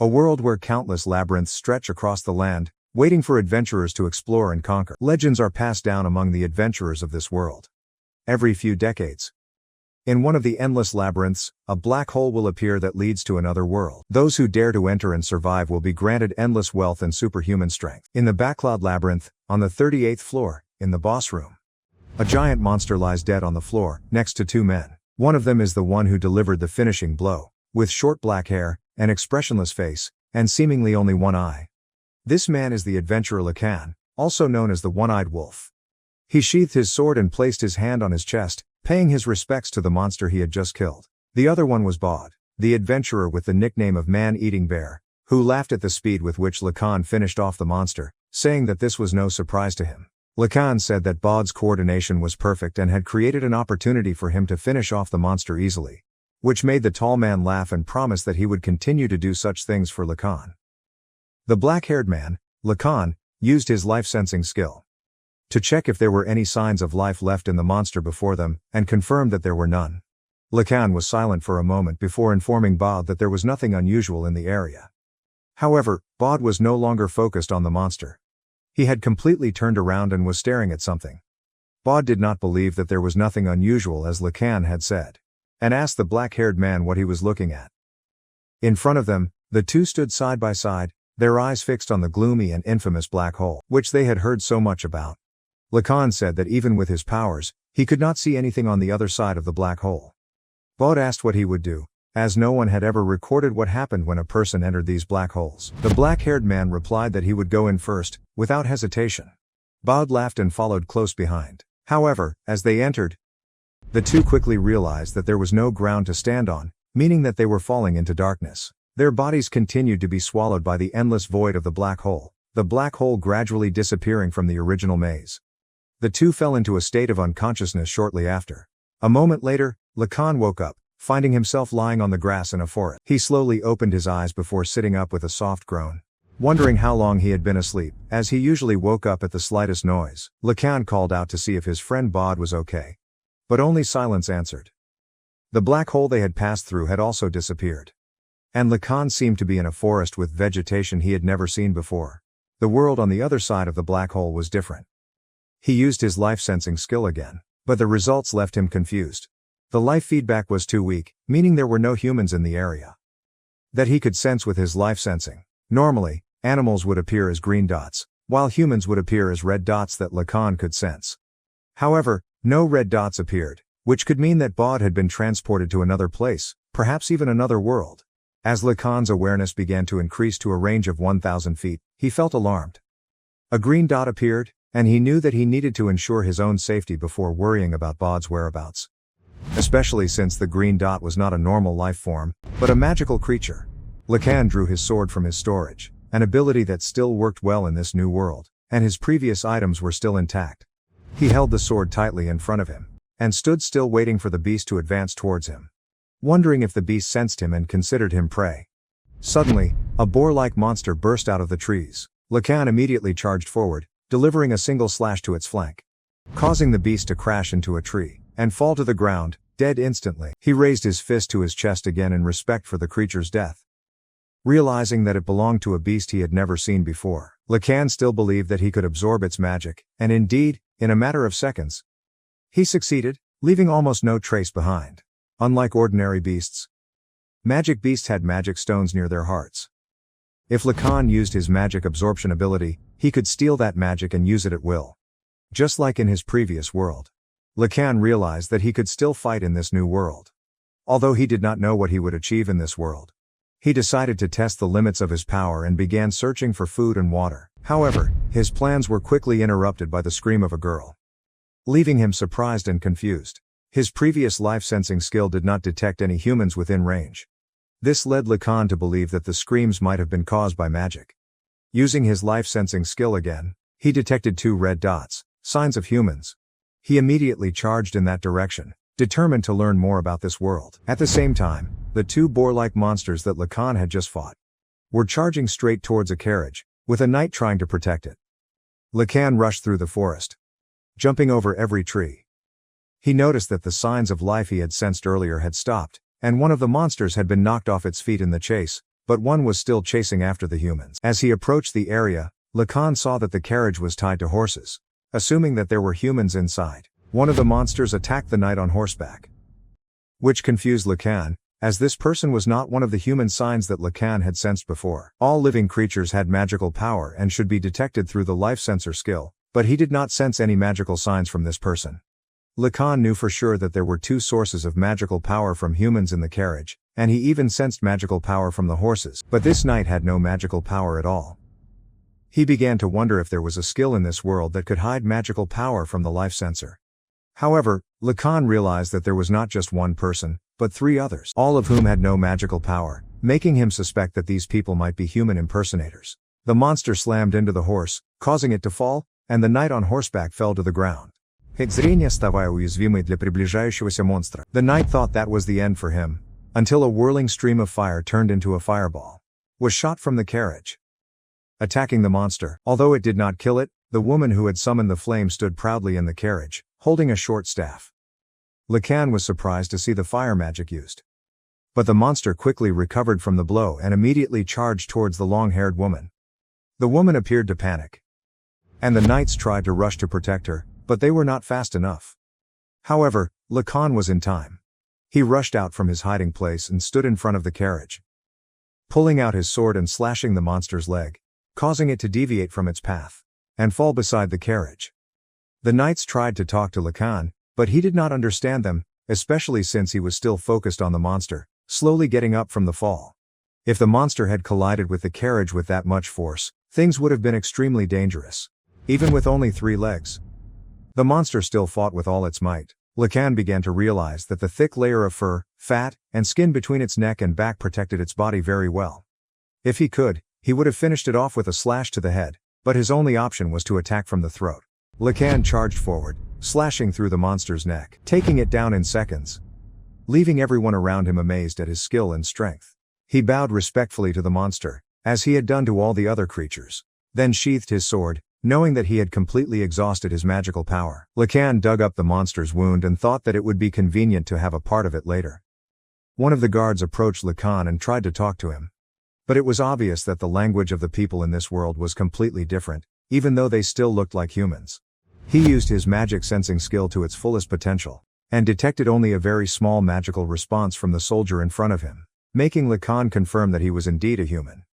A world where countless labyrinths stretch across the land, waiting for adventurers to explore and conquer. Legends are passed down among the adventurers of this world. Every few decades, in one of the endless labyrinths, a black hole will appear that leads to another world. Those who dare to enter and survive will be granted endless wealth and superhuman strength. In the Backlot Labyrinth, on the 38th floor, in the boss room, a giant monster lies dead on the floor, next to two men. One of them is the one who delivered the finishing blow, with short black hair, an expressionless face, and seemingly only one eye. This man is the adventurer Lacan, also known as the One-Eyed Wolf. He sheathed his sword and placed his hand on his chest, paying his respects to the monster he had just killed. The other one was Bod, the adventurer with the nickname of Man-Eating Bear, who laughed at the speed with which Lacan finished off the monster, saying that this was no surprise to him. Lacan said that Bod's coordination was perfect and had created an opportunity for him to finish off the monster easily, which made the tall man laugh and promise that he would continue to do such things for Lacan. The black-haired man, Lacan, used his life-sensing skill to check if there were any signs of life left in the monster before them, and confirmed that there were none. Lacan was silent for a moment before informing Bod that there was nothing unusual in the area. However, Bod was no longer focused on the monster. He had completely turned around and was staring at something. Bod did not believe that there was nothing unusual as Lacan had said, and asked the black-haired man what he was looking at. In front of them, the two stood side by side, their eyes fixed on the gloomy and infamous black hole, which they had heard so much about. Lacan said that even with his powers, he could not see anything on the other side of the black hole. Bod asked what he would do, as no one had ever recorded what happened when a person entered these black holes. The black-haired man replied that he would go in first, without hesitation. Bod laughed and followed close behind. However, as they entered, the two quickly realized that there was no ground to stand on, meaning that they were falling into darkness. Their bodies continued to be swallowed by the endless void of the black hole gradually disappearing from the original maze. The two fell into a state of unconsciousness shortly after. A moment later, Lacan woke up, finding himself lying on the grass in a forest. He slowly opened his eyes before sitting up with a soft groan. Wondering how long he had been asleep, as he usually woke up at the slightest noise, Lacan called out to see if his friend Bod was okay. But only silence answered. The black hole they had passed through had also disappeared. And Lacan seemed to be in a forest with vegetation he had never seen before. The world on the other side of the black hole was different. He used his life-sensing skill again, but the results left him confused. The life feedback was too weak, meaning there were no humans in the area that he could sense with his life-sensing. Normally, animals would appear as green dots, while humans would appear as red dots that Lacan could sense. However, no red dots appeared, which could mean that Bod had been transported to another place, perhaps even another world. As Lacan's awareness began to increase to a range of 1,000 feet, he felt alarmed. A green dot appeared, and he knew that he needed to ensure his own safety before worrying about Bod's whereabouts. Especially since the green dot was not a normal life form, but a magical creature. Lacan drew his sword from his storage, an ability that still worked well in this new world, and his previous items were still intact. He held the sword tightly in front of him, and stood still waiting for the beast to advance towards him, wondering if the beast sensed him and considered him prey. Suddenly, a boar-like monster burst out of the trees. Lacan immediately charged forward, delivering a single slash to its flank, causing the beast to crash into a tree and fall to the ground, dead instantly. He raised his fist to his chest again in respect for the creature's death. Realizing that it belonged to a beast he had never seen before, Lacan still believed that he could absorb its magic, and indeed, in a matter of seconds, he succeeded, leaving almost no trace behind. Unlike ordinary beasts, magic beasts had magic stones near their hearts. If Lacan used his magic absorption ability, he could steal that magic and use it at will. Just like in his previous world. Lacan realized that he could still fight in this new world. Although he did not know what he would achieve in this world, he decided to test the limits of his power and began searching for food and water. However, his plans were quickly interrupted by the scream of a girl, leaving him surprised and confused. His previous life-sensing skill did not detect any humans within range. This led Lacan to believe that the screams might have been caused by magic. Using his life-sensing skill again, he detected two red dots, signs of humans. He immediately charged in that direction, determined to learn more about this world. At the same time, the two boar-like monsters that Lacan had just fought were charging straight towards a carriage, with a knight trying to protect it. Lacan rushed through the forest, jumping over every tree. He noticed that the signs of life he had sensed earlier had stopped, and one of the monsters had been knocked off its feet in the chase, but one was still chasing after the humans. As he approached the area, Lacan saw that the carriage was tied to horses. Assuming that there were humans inside, one of the monsters attacked the knight on horseback, which confused Lacan, as this person was not one of the human signs that Lacan had sensed before. All living creatures had magical power and should be detected through the life sensor skill, but he did not sense any magical signs from this person. Lacan knew for sure that there were two sources of magical power from humans in the carriage, and he even sensed magical power from the horses, but this knight had no magical power at all. He began to wonder if there was a skill in this world that could hide magical power from the life sensor. However, Lacan realized that there was not just one person, but three others, all of whom had no magical power, making him suspect that these people might be human impersonators. The monster slammed into the horse, causing it to fall, and the knight on horseback fell to the ground. The knight thought that was the end for him, until a whirling stream of fire turned into a fireball, was shot from the carriage, attacking the monster. Although it did not kill it, the woman who had summoned the flame stood proudly in the carriage, holding a short staff. Lacan was surprised to see the fire magic used. But the monster quickly recovered from the blow and immediately charged towards the long-haired woman. The woman appeared to panic, and the knights tried to rush to protect her, but they were not fast enough. However, Lacan was in time. He rushed out from his hiding place and stood in front of the carriage, pulling out his sword and slashing the monster's leg, causing it to deviate from its path and fall beside the carriage. The knights tried to talk to Lacan, but he did not understand them, especially since he was still focused on the monster, slowly getting up from the fall. If the monster had collided with the carriage with that much force, things would have been extremely dangerous. Even with only 3 legs, the monster still fought with all its might. Lacan began to realize that the thick layer of fur, fat, and skin between its neck and back protected its body very well. If he could, he would have finished it off with a slash to the head, but his only option was to attack from the throat. Lacan charged forward, slashing through the monster's neck, taking it down in seconds, leaving everyone around him amazed at his skill and strength. He bowed respectfully to the monster, as he had done to all the other creatures, then sheathed his sword, knowing that he had completely exhausted his magical power. Lacan dug up the monster's wound and thought that it would be convenient to have a part of it later. One of the guards approached Lacan and tried to talk to him. But it was obvious that the language of the people in this world was completely different, even though they still looked like humans. He used his magic sensing skill to its fullest potential, and detected only a very small magical response from the soldier in front of him, making Lacan confirm that he was indeed a human.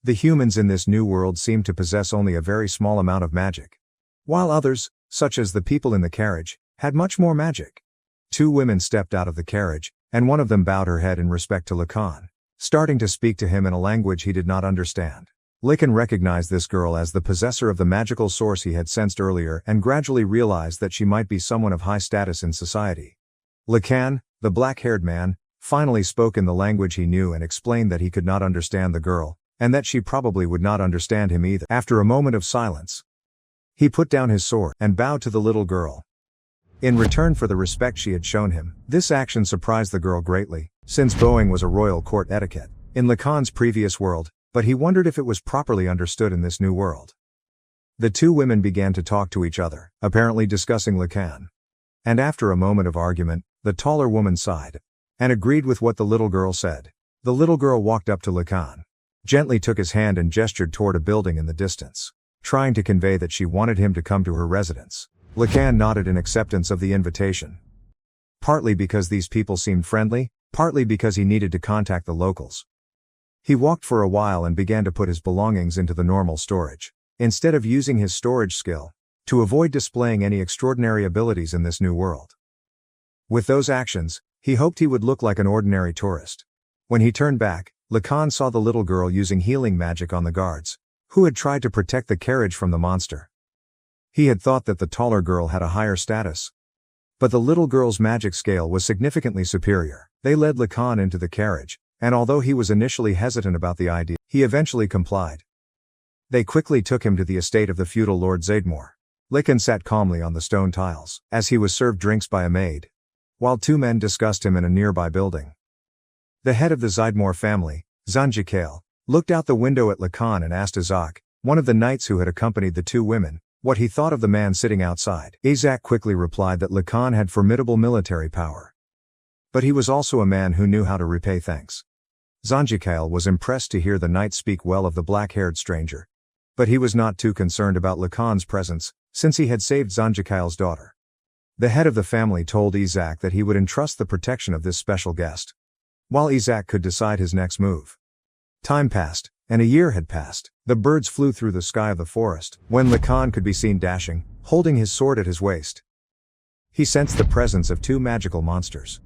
The humans in this new world seemed to possess only a very small amount of magic, while others, such as the people in the carriage, had much more magic. 2 women stepped out of the carriage, and one of them bowed her head in respect to Lacan, starting to speak to him in a language he did not understand. Lacan recognized this girl as the possessor of the magical source he had sensed earlier and gradually realized that she might be someone of high status in society. Lacan, the black-haired man, finally spoke in the language he knew and explained that he could not understand the girl, and that she probably would not understand him either. After a moment of silence, he put down his sword and bowed to the little girl, in return for the respect she had shown him. This action surprised the girl greatly, since bowing was a royal court etiquette in Lacan's previous world, but he wondered if it was properly understood in this new world. The 2 women began to talk to each other, apparently discussing Lacan. And after a moment of argument, the taller woman sighed and agreed with what the little girl said. The little girl walked up to Lacan, gently took his hand and gestured toward a building in the distance, trying to convey that she wanted him to come to her residence. Lacan nodded in acceptance of the invitation, partly because these people seemed friendly, partly because he needed to contact the locals. He walked for a while and began to put his belongings into the normal storage, instead of using his storage skill, to avoid displaying any extraordinary abilities in this new world. With those actions, he hoped he would look like an ordinary tourist. When he turned back, Lacan saw the little girl using healing magic on the guards, who had tried to protect the carriage from the monster. He had thought that the taller girl had a higher status, but the little girl's magic scale was significantly superior. They led Lacan into the carriage, and although he was initially hesitant about the idea, he eventually complied. They quickly took him to the estate of the feudal Lord Zademore. Lacan sat calmly on the stone tiles, as he was served drinks by a maid, while 2 men discussed him in a nearby building. The head of the Zademore family, Zanjikale, looked out the window at Lacan and asked Izak, one of the knights who had accompanied the 2 women, what he thought of the man sitting outside. Izak quickly replied that Lacan had formidable military power, but he was also a man who knew how to repay thanks. Zanjikail was impressed to hear the knight speak well of the black-haired stranger. But he was not too concerned about Lacan's presence, since he had saved Zanjikail's daughter. The head of the family told Isekai that he would entrust the protection of this special guest, while Isekai could decide his next move. Time passed, and a year had passed. The birds flew through the sky of the forest, when Lacan could be seen dashing, holding his sword at his waist. He sensed the presence of two magical monsters,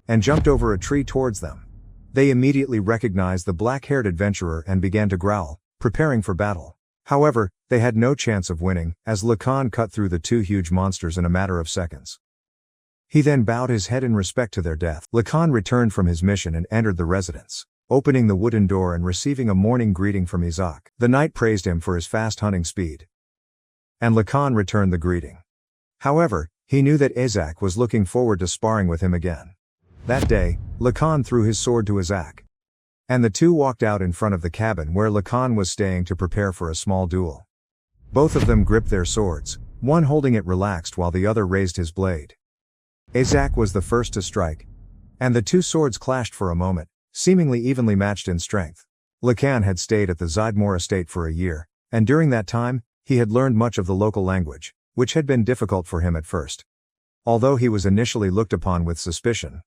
and jumped over a tree towards them. They immediately recognized the black-haired adventurer and began to growl, preparing for battle. However, they had no chance of winning, as Lacan cut through the two huge monsters in a matter of seconds. He then bowed his head in respect to their death. Lacan returned from his mission and entered the residence, opening the wooden door and receiving a morning greeting from Isekai. The knight praised him for his fast hunting speed, and Lacan returned the greeting. However, he knew that Isekai was looking forward to sparring with him again. That day, Lacan threw his sword to Isekai, and the two walked out in front of the cabin where Lacan was staying to prepare for a small duel. Both of them gripped their swords, one holding it relaxed while the other raised his blade. Isekai was the first to strike, and the two swords clashed for a moment, seemingly evenly matched in strength. Lacan had stayed at the Zydmore estate for a year, and during that time, he had learned much of the local language, which had been difficult for him at first. Although he was initially looked upon with suspicion,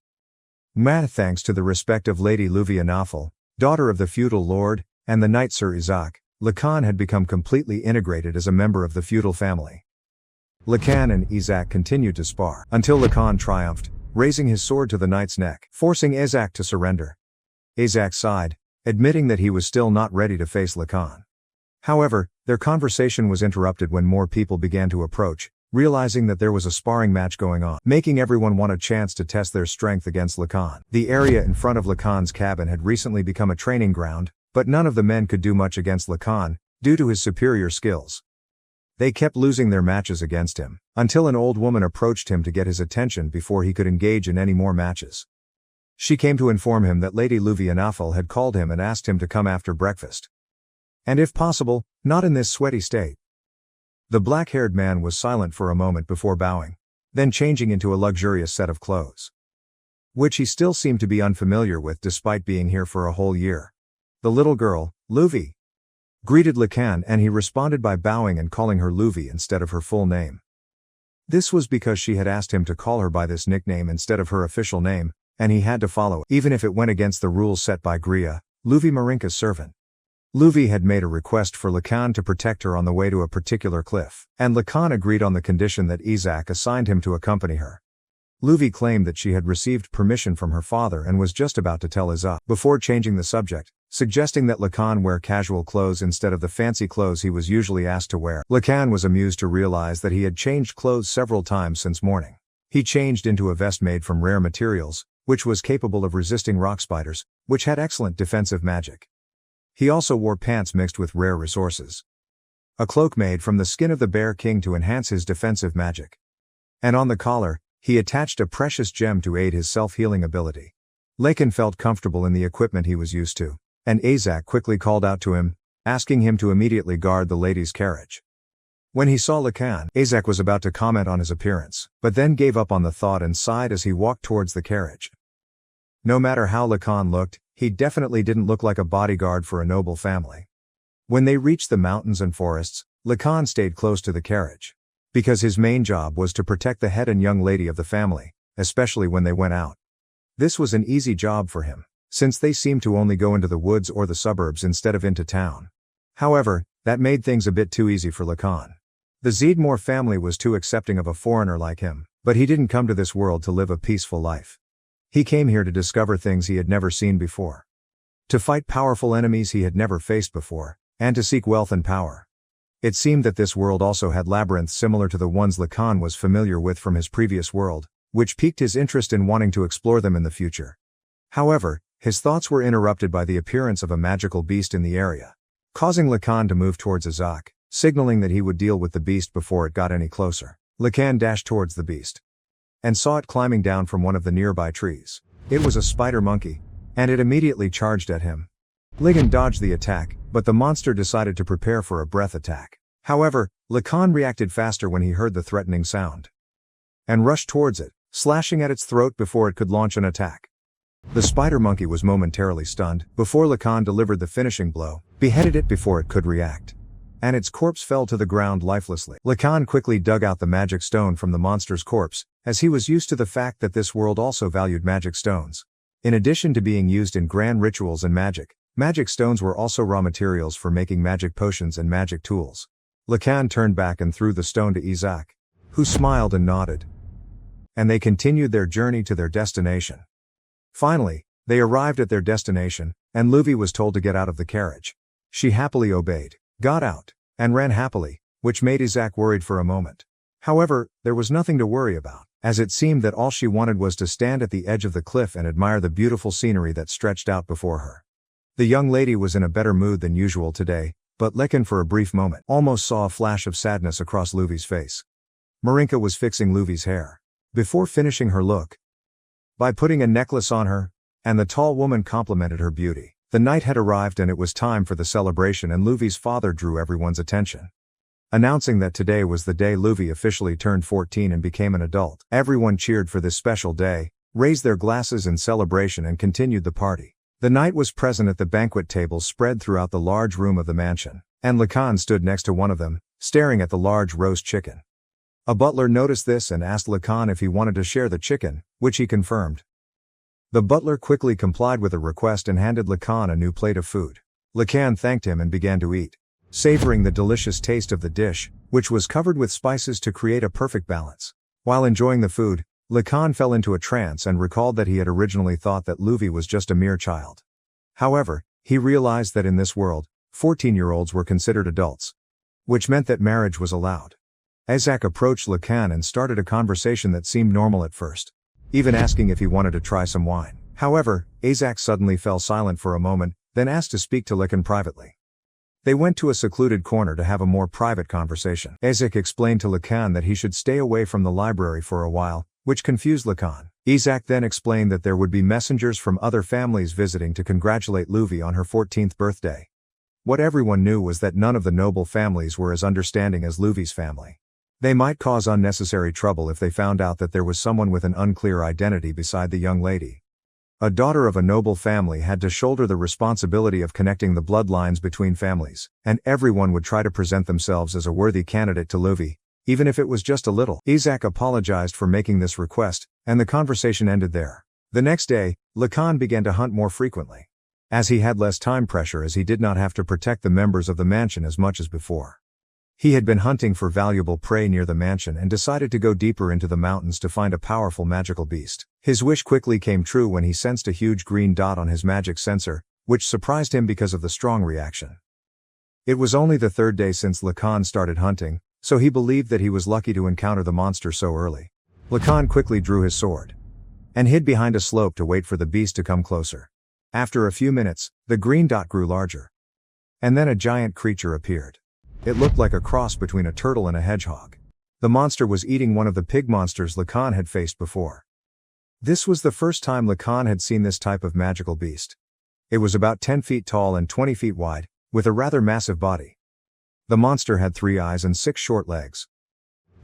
thanks to the respect of Lady Luvianafel, daughter of the feudal lord, and the knight Sir Isekai, Lacan had become completely integrated as a member of the feudal family. Lacan and Isekai continued to spar, until Lacan triumphed, raising his sword to the knight's neck, forcing Isekai to surrender. Isekai sighed, admitting that he was still not ready to face Lacan. However, their conversation was interrupted when more people began to approach, realizing that there was a sparring match going on, making everyone want a chance to test their strength against Lacan. The area in front of Lacan's cabin had recently become a training ground, but none of the men could do much against Lacan, due to his superior skills. They kept losing their matches against him, until an old woman approached him to get his attention before he could engage in any more matches. She came to inform him that Lady Luvianafel had called him and asked him to come after breakfast, and if possible, not in this sweaty state. The black-haired man was silent for a moment before bowing, then changing into a luxurious set of clothes, which he still seemed to be unfamiliar with despite being here for a whole year. The little girl, Luvi, greeted Lacan, and he responded by bowing and calling her Luvi instead of her full name. This was because she had asked him to call her by this nickname instead of her official name, and he had to follow it, even if it went against the rules set by Gria, Luvi Marinka's servant. Luvi had made a request for Lacan to protect her on the way to a particular cliff, and Lacan agreed on the condition that Isekai assigned him to accompany her. Luvi claimed that she had received permission from her father and was just about to tell Isekai, before changing the subject, suggesting that Lacan wear casual clothes instead of the fancy clothes he was usually asked to wear. Lacan was amused to realize that he had changed clothes several times since morning. He changed into a vest made from rare materials, which was capable of resisting rock spiders, which had excellent defensive magic. He also wore pants mixed with rare resources, a cloak made from the skin of the Bear King to enhance his defensive magic, and on the collar, he attached a precious gem to aid his self-healing ability. Lacan felt comfortable in the equipment he was used to, and Isekai quickly called out to him, asking him to immediately guard the lady's carriage. When he saw Lacan, Isekai was about to comment on his appearance, but then gave up on the thought and sighed as he walked towards the carriage. No matter how Lacan looked, he definitely didn't look like a bodyguard for a noble family. When they reached the mountains and forests, Lacan stayed close to the carriage, because his main job was to protect the head and young lady of the family, especially when they went out. This was an easy job for him, since they seemed to only go into the woods or the suburbs instead of into town. However, that made things a bit too easy for Lacan. The Zydmore family was too accepting of a foreigner like him, but he didn't come to this world to live a peaceful life. He came here to discover things he had never seen before, to fight powerful enemies he had never faced before, and to seek wealth and power. It seemed that this world also had labyrinths similar to the ones Lacan was familiar with from his previous world, which piqued his interest in wanting to explore them in the future. However, his thoughts were interrupted by the appearance of a magical beast in the area, causing Lacan to move towards Isekai, signaling that he would deal with the beast before it got any closer. Lacan dashed towards the beast, and saw it climbing down from one of the nearby trees. It was a spider monkey, and it immediately charged at him. Lacan dodged the attack, but the monster decided to prepare for a breath attack. However, Lacan reacted faster when he heard the threatening sound, and rushed towards it, slashing at its throat before it could launch an attack. The spider monkey was momentarily stunned, before Lacan delivered the finishing blow, beheaded it before it could react. And its corpse fell to the ground lifelessly. Lacan quickly dug out the magic stone from the monster's corpse, as he was used to the fact that this world also valued magic stones. In addition to being used in grand rituals and magic, magic stones were also raw materials for making magic potions and magic tools. Lacan turned back and threw the stone to Isaac, who smiled and nodded. And they continued their journey to their destination. Finally, they arrived at their destination, and Luvi was told to get out of the carriage. She happily obeyed, got out, and ran happily, which made Isaac worried for a moment. However, there was nothing to worry about, as it seemed that all she wanted was to stand at the edge of the cliff and admire the beautiful scenery that stretched out before her. The young lady was in a better mood than usual today, but Lacan for a brief moment almost saw a flash of sadness across Luvi's face. Marinka was fixing Luvi's hair, before finishing her look by putting a necklace on her, and the tall woman complimented her beauty. The night had arrived and it was time for the celebration, and Luvi's father drew everyone's attention, announcing that today was the day Luvi officially turned 14 and became an adult. Everyone cheered for this special day, raised their glasses in celebration and continued the party. The knight was present at the banquet tables spread throughout the large room of the mansion, and Lacan stood next to one of them, staring at the large roast chicken. A butler noticed this and asked Lacan if he wanted to share the chicken, which he confirmed. The butler quickly complied with the request and handed Lacan a new plate of food. Lacan thanked him and began to eat, savoring the delicious taste of the dish, which was covered with spices to create a perfect balance. While enjoying the food, Lacan fell into a trance and recalled that he had originally thought that Luvi was just a mere child. However, he realized that in this world, 14-year-olds were considered adults, which meant that marriage was allowed. Isaac approached Lacan and started a conversation that seemed normal at first, even asking if he wanted to try some wine. However, Isaac suddenly fell silent for a moment, then asked to speak to Lacan privately. They went to a secluded corner to have a more private conversation. Isaac explained to Lacan that he should stay away from the library for a while, which confused Lacan. Isaac then explained that there would be messengers from other families visiting to congratulate Luvi on her 14th birthday. What everyone knew was that none of the noble families were as understanding as Luvi's family. They might cause unnecessary trouble if they found out that there was someone with an unclear identity beside the young lady. A daughter of a noble family had to shoulder the responsibility of connecting the bloodlines between families, and everyone would try to present themselves as a worthy candidate to Luvi, even if it was just a little. Isaac apologized for making this request, and the conversation ended there. The next day, Lacan began to hunt more frequently, as he had less time pressure as he did not have to protect the members of the mansion as much as before. He had been hunting for valuable prey near the mansion and decided to go deeper into the mountains to find a powerful magical beast. His wish quickly came true when he sensed a huge green dot on his magic sensor, which surprised him because of the strong reaction. It was only the third day since Lacan started hunting, so he believed that he was lucky to encounter the monster so early. Lacan quickly drew his sword and hid behind a slope to wait for the beast to come closer. After a few minutes, the green dot grew larger, and then a giant creature appeared. It looked like a cross between a turtle and a hedgehog. The monster was eating one of the pig monsters Lacan had faced before. This was the first time Lacan had seen this type of magical beast. It was about 10 feet tall and 20 feet wide, with a rather massive body. The monster had 3 eyes and 6 short legs.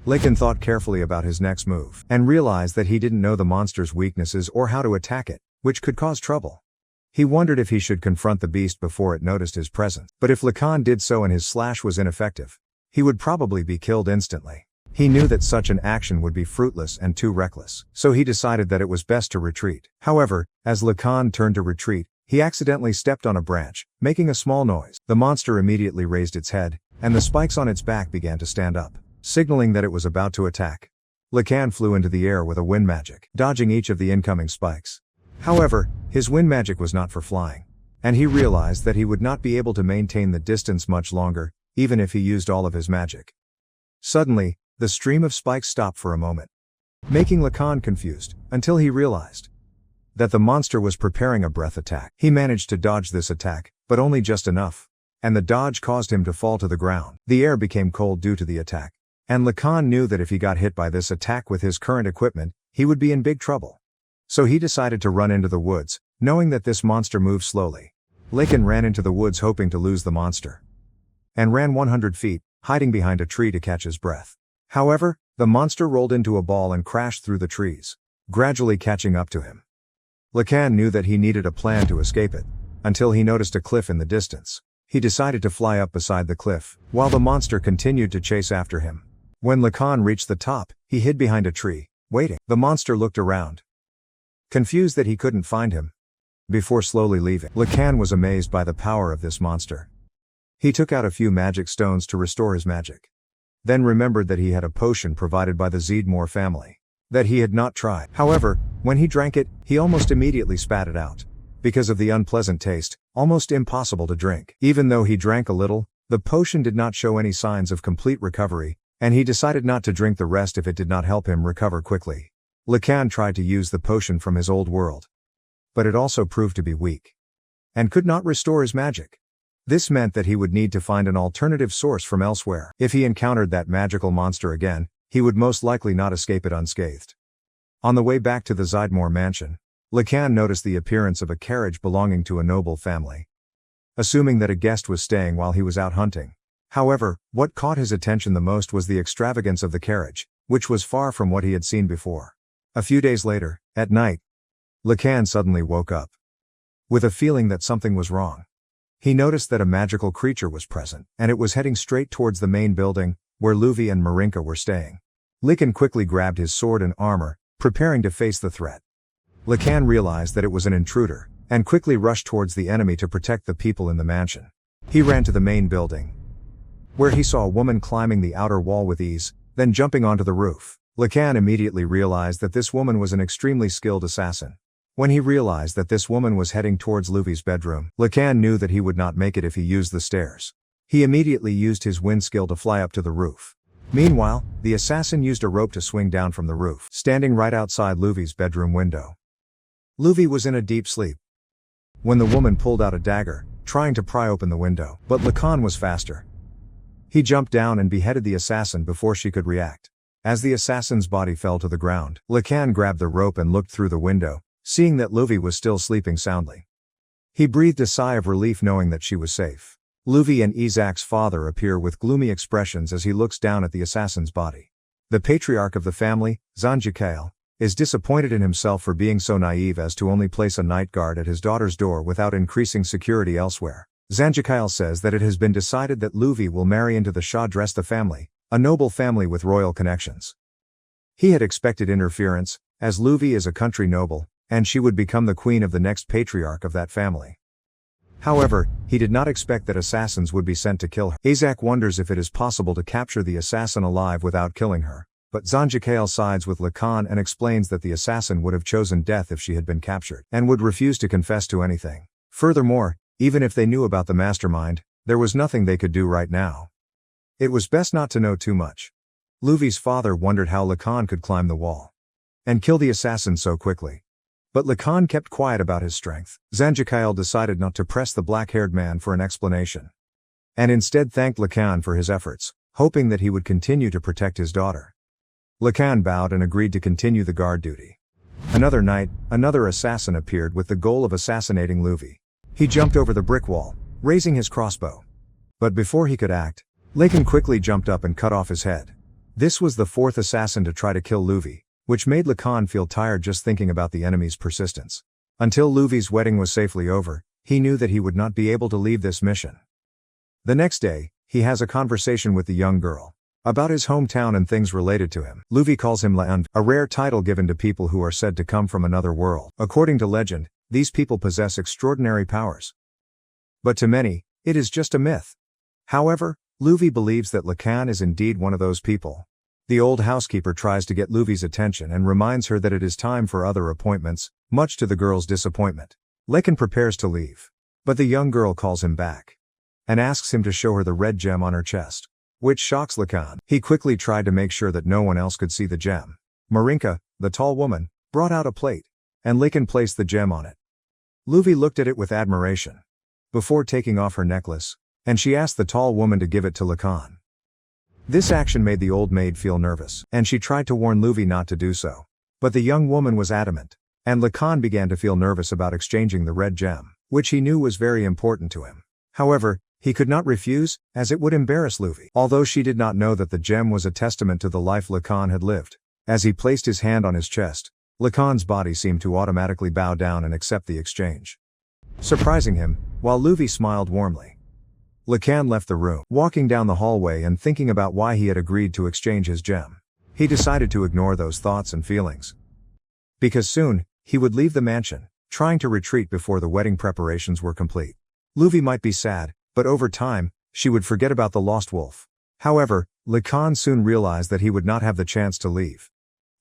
Lacan thought carefully about his next move, and realized that he didn't know the monster's weaknesses or how to attack it, which could cause trouble. He wondered if he should confront the beast before it noticed his presence, but if Lacan did so and his slash was ineffective, he would probably be killed instantly. He knew that such an action would be fruitless and too reckless, so he decided that it was best to retreat. However, as Lacan turned to retreat, he accidentally stepped on a branch, making a small noise. The monster immediately raised its head, and the spikes on its back began to stand up, signaling that it was about to attack. Lacan flew into the air with a wind magic, dodging each of the incoming spikes. However, his wind magic was not for flying, and he realized that he would not be able to maintain the distance much longer, even if he used all of his magic. Suddenly, the stream of spikes stopped for a moment, making Lacan confused, until he realized that the monster was preparing a breath attack. He managed to dodge this attack, but only just enough, and the dodge caused him to fall to the ground. The air became cold due to the attack, and Lacan knew that if he got hit by this attack with his current equipment, he would be in big trouble. So he decided to run into the woods, knowing that this monster moved slowly. Lacan ran into the woods hoping to lose the monster, and ran 100 feet, hiding behind a tree to catch his breath. However, the monster rolled into a ball and crashed through the trees, gradually catching up to him. Lacan knew that he needed a plan to escape it, until he noticed a cliff in the distance. He decided to fly up beside the cliff, while the monster continued to chase after him. When Lacan reached the top, he hid behind a tree, waiting. The monster looked around, confused that he couldn't find him, before slowly leaving. Lacan was amazed by the power of this monster. He took out a few magic stones to restore his magic. Then remembered that he had a potion provided by the Zeedmore family that he had not tried. However, when he drank it, he almost immediately spat it out. Because of the unpleasant taste, almost impossible to drink. Even though he drank a little, the potion did not show any signs of complete recovery, and he decided not to drink the rest if it did not help him recover quickly. Lacan tried to use the potion from his old world, but it also proved to be weak, and could not restore his magic. This meant that he would need to find an alternative source from elsewhere. If he encountered that magical monster again, he would most likely not escape it unscathed. On the way back to the Zeedmore mansion, Lacan noticed the appearance of a carriage belonging to a noble family, assuming that a guest was staying while he was out hunting. However, what caught his attention the most was the extravagance of the carriage, which was far from what he had seen before. A few days later, at night, Lacan suddenly woke up with a feeling that something was wrong. He noticed that a magical creature was present, and it was heading straight towards the main building, where Luvi and Marinka were staying. Lacan quickly grabbed his sword and armor, preparing to face the threat. Lacan realized that it was an intruder, and quickly rushed towards the enemy to protect the people in the mansion. He ran to the main building, where he saw a woman climbing the outer wall with ease, then jumping onto the roof. Lacan immediately realized that this woman was an extremely skilled assassin. When he realized that this woman was heading towards Luvi's bedroom, Lacan knew that he would not make it if he used the stairs. He immediately used his wind skill to fly up to the roof. Meanwhile, the assassin used a rope to swing down from the roof, standing right outside Luvi's bedroom window. Luvi was in a deep sleep when the woman pulled out a dagger, trying to pry open the window. But Lacan was faster. He jumped down and beheaded the assassin before she could react. As the assassin's body fell to the ground, Lacan grabbed the rope and looked through the window, seeing that Luvi was still sleeping soundly. He breathed a sigh of relief knowing that she was safe. Luvi and Isaac's father appear with gloomy expressions as he looks down at the assassin's body. The patriarch of the family, Zanjikael, is disappointed in himself for being so naive as to only place a night guard at his daughter's door without increasing security elsewhere. Zanjikael says that it has been decided that Luvi will marry into the Shadresta family, a noble family with royal connections. He had expected interference, as Luvi is a country noble, and she would become the queen of the next patriarch of that family. However, he did not expect that assassins would be sent to kill her. Isaac wonders if it is possible to capture the assassin alive without killing her, but Zanjikael sides with Lacan and explains that the assassin would have chosen death if she had been captured, and would refuse to confess to anything. Furthermore, even if they knew about the mastermind, there was nothing they could do right now. It was best not to know too much. Luvi's father wondered how Lacan could climb the wall and kill the assassin so quickly. But Lacan kept quiet about his strength. Zanjikael decided not to press the black-haired man for an explanation, and instead thanked Lacan for his efforts, hoping that he would continue to protect his daughter. Lacan bowed and agreed to continue the guard duty. Another night, another assassin appeared with the goal of assassinating Luvi. He jumped over the brick wall, raising his crossbow. But before he could act, Lacan quickly jumped up and cut off his head. This was the fourth assassin to try to kill Luvi, which made Lacan feel tired just thinking about the enemy's persistence. Until Luvi's wedding was safely over, he knew that he would not be able to leave this mission. The next day, he has a conversation with the young girl about his hometown and things related to him. Luvi calls him Laun, a rare title given to people who are said to come from another world. According to legend, these people possess extraordinary powers. But to many, it is just a myth. However, Luvi believes that Lacan is indeed one of those people. The old housekeeper tries to get Luvi's attention and reminds her that it is time for other appointments, much to the girl's disappointment. Lacan prepares to leave, but the young girl calls him back and asks him to show her the red gem on her chest, which shocks Lacan. He quickly tried to make sure that no one else could see the gem. Marinka, the tall woman, brought out a plate, and Lacan placed the gem on it. Luvi looked at it with admiration before taking off her necklace, and she asked the tall woman to give it to Lacan. This action made the old maid feel nervous, and she tried to warn Luvi not to do so. But the young woman was adamant, and Lacan began to feel nervous about exchanging the red gem, which he knew was very important to him. However, he could not refuse, as it would embarrass Luvi. Although she did not know that the gem was a testament to the life Lacan had lived. As he placed his hand on his chest, Lacan's body seemed to automatically bow down and accept the exchange, surprising him, while Luffy smiled warmly. Lacan left the room, walking down the hallway and thinking about why he had agreed to exchange his gem. He decided to ignore those thoughts and feelings, because soon, he would leave the mansion, trying to retreat before the wedding preparations were complete. Luffy might be sad, but over time, she would forget about the lost wolf. However, Lacan soon realized that he would not have the chance to leave.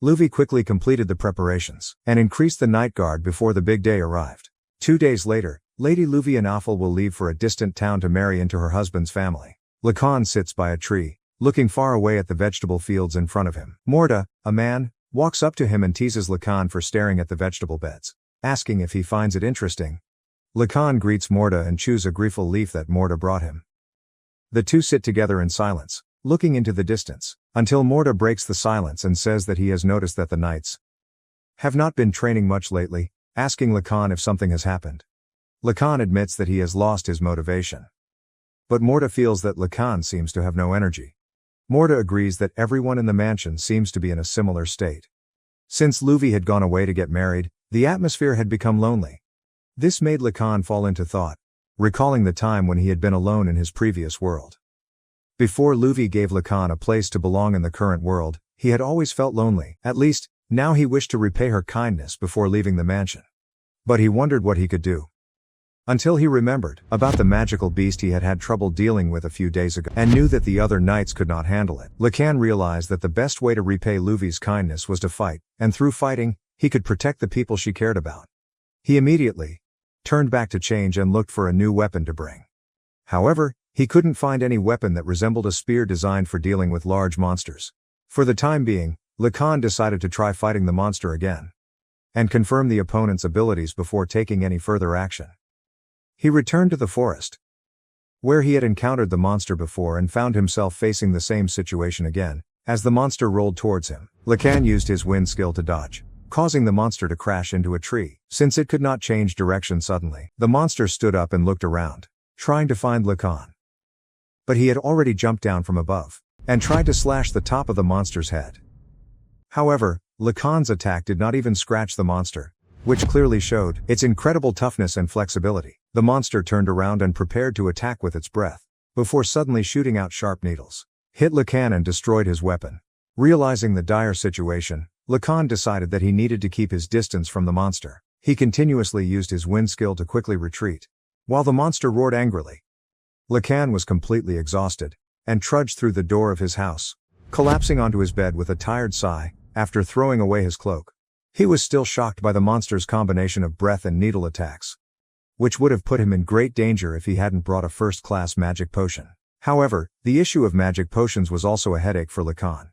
Luffy quickly completed the preparations, and increased the night guard before the big day arrived. 2 days later, Lady Luffy and Affle will leave for a distant town to marry into her husband's family. Lacan sits by a tree, looking far away at the vegetable fields in front of him. Morta, a man, walks up to him and teases Lacan for staring at the vegetable beds, asking if he finds it interesting. Lacan greets Morta and chews a grieful leaf that Morta brought him. The two sit together in silence, looking into the distance, until Morta breaks the silence and says that he has noticed that the knights have not been training much lately, asking Lacan if something has happened. Lacan admits that he has lost his motivation, but Morta feels that Lacan seems to have no energy. Morta agrees that everyone in the mansion seems to be in a similar state. Since Luffy had gone away to get married, the atmosphere had become lonely. This made Lacan fall into thought, recalling the time when he had been alone in his previous world. Before Luffy gave Lacan a place to belong in the current world, he had always felt lonely. At least, now he wished to repay her kindness before leaving the mansion. But he wondered what he could do. Until he remembered about the magical beast he had had trouble dealing with a few days ago, and knew that the other knights could not handle it. Lacan realized that the best way to repay Luffy's kindness was to fight, and through fighting, he could protect the people she cared about. He immediately turned back to change and looked for a new weapon to bring. However, he couldn't find any weapon that resembled a spear designed for dealing with large monsters. For the time being, Lacan decided to try fighting the monster again, and confirm the opponent's abilities before taking any further action. He returned to the forest, where he had encountered the monster before, and found himself facing the same situation again. As the monster rolled towards him, Lacan used his wind skill to dodge, causing the monster to crash into a tree. Since it could not change direction suddenly, the monster stood up and looked around, trying to find Lacan. But he had already jumped down from above, and tried to slash the top of the monster's head. However, Lacan's attack did not even scratch the monster, which clearly showed its incredible toughness and flexibility. The monster turned around and prepared to attack with its breath, before suddenly shooting out sharp needles, hit Lacan and destroyed his weapon. Realizing the dire situation, Lacan decided that he needed to keep his distance from the monster. He continuously used his wind skill to quickly retreat, while the monster roared angrily. Lacan was completely exhausted, and trudged through the door of his house, collapsing onto his bed with a tired sigh, after throwing away his cloak. He was still shocked by the monster's combination of breath and needle attacks, which would have put him in great danger if he hadn't brought a first-class magic potion. However, the issue of magic potions was also a headache for Lacan.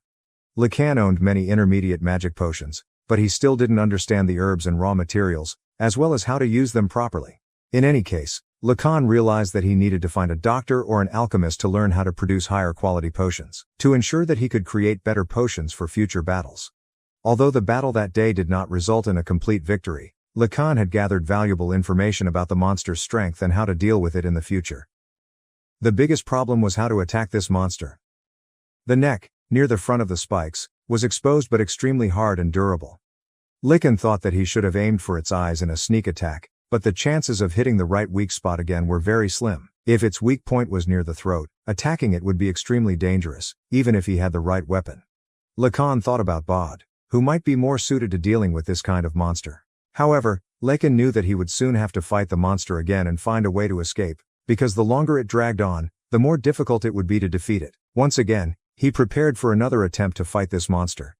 Lacan owned many intermediate magic potions, but he still didn't understand the herbs and raw materials, as well as how to use them properly. In any case, Lacan realized that he needed to find a doctor or an alchemist to learn how to produce higher quality potions, to ensure that he could create better potions for future battles. Although the battle that day did not result in a complete victory, Lacan had gathered valuable information about the monster's strength and how to deal with it in the future. The biggest problem was how to attack this monster. The neck, near the front of the spikes, was exposed but extremely hard and durable. Lacan thought that he should have aimed for its eyes in a sneak attack, but the chances of hitting the right weak spot again were very slim. If its weak point was near the throat, attacking it would be extremely dangerous, even if he had the right weapon. Lacan thought about Bod, who might be more suited to dealing with this kind of monster. However, Lacan knew that he would soon have to fight the monster again and find a way to escape, because the longer it dragged on, the more difficult it would be to defeat it. Once again, he prepared for another attempt to fight this monster.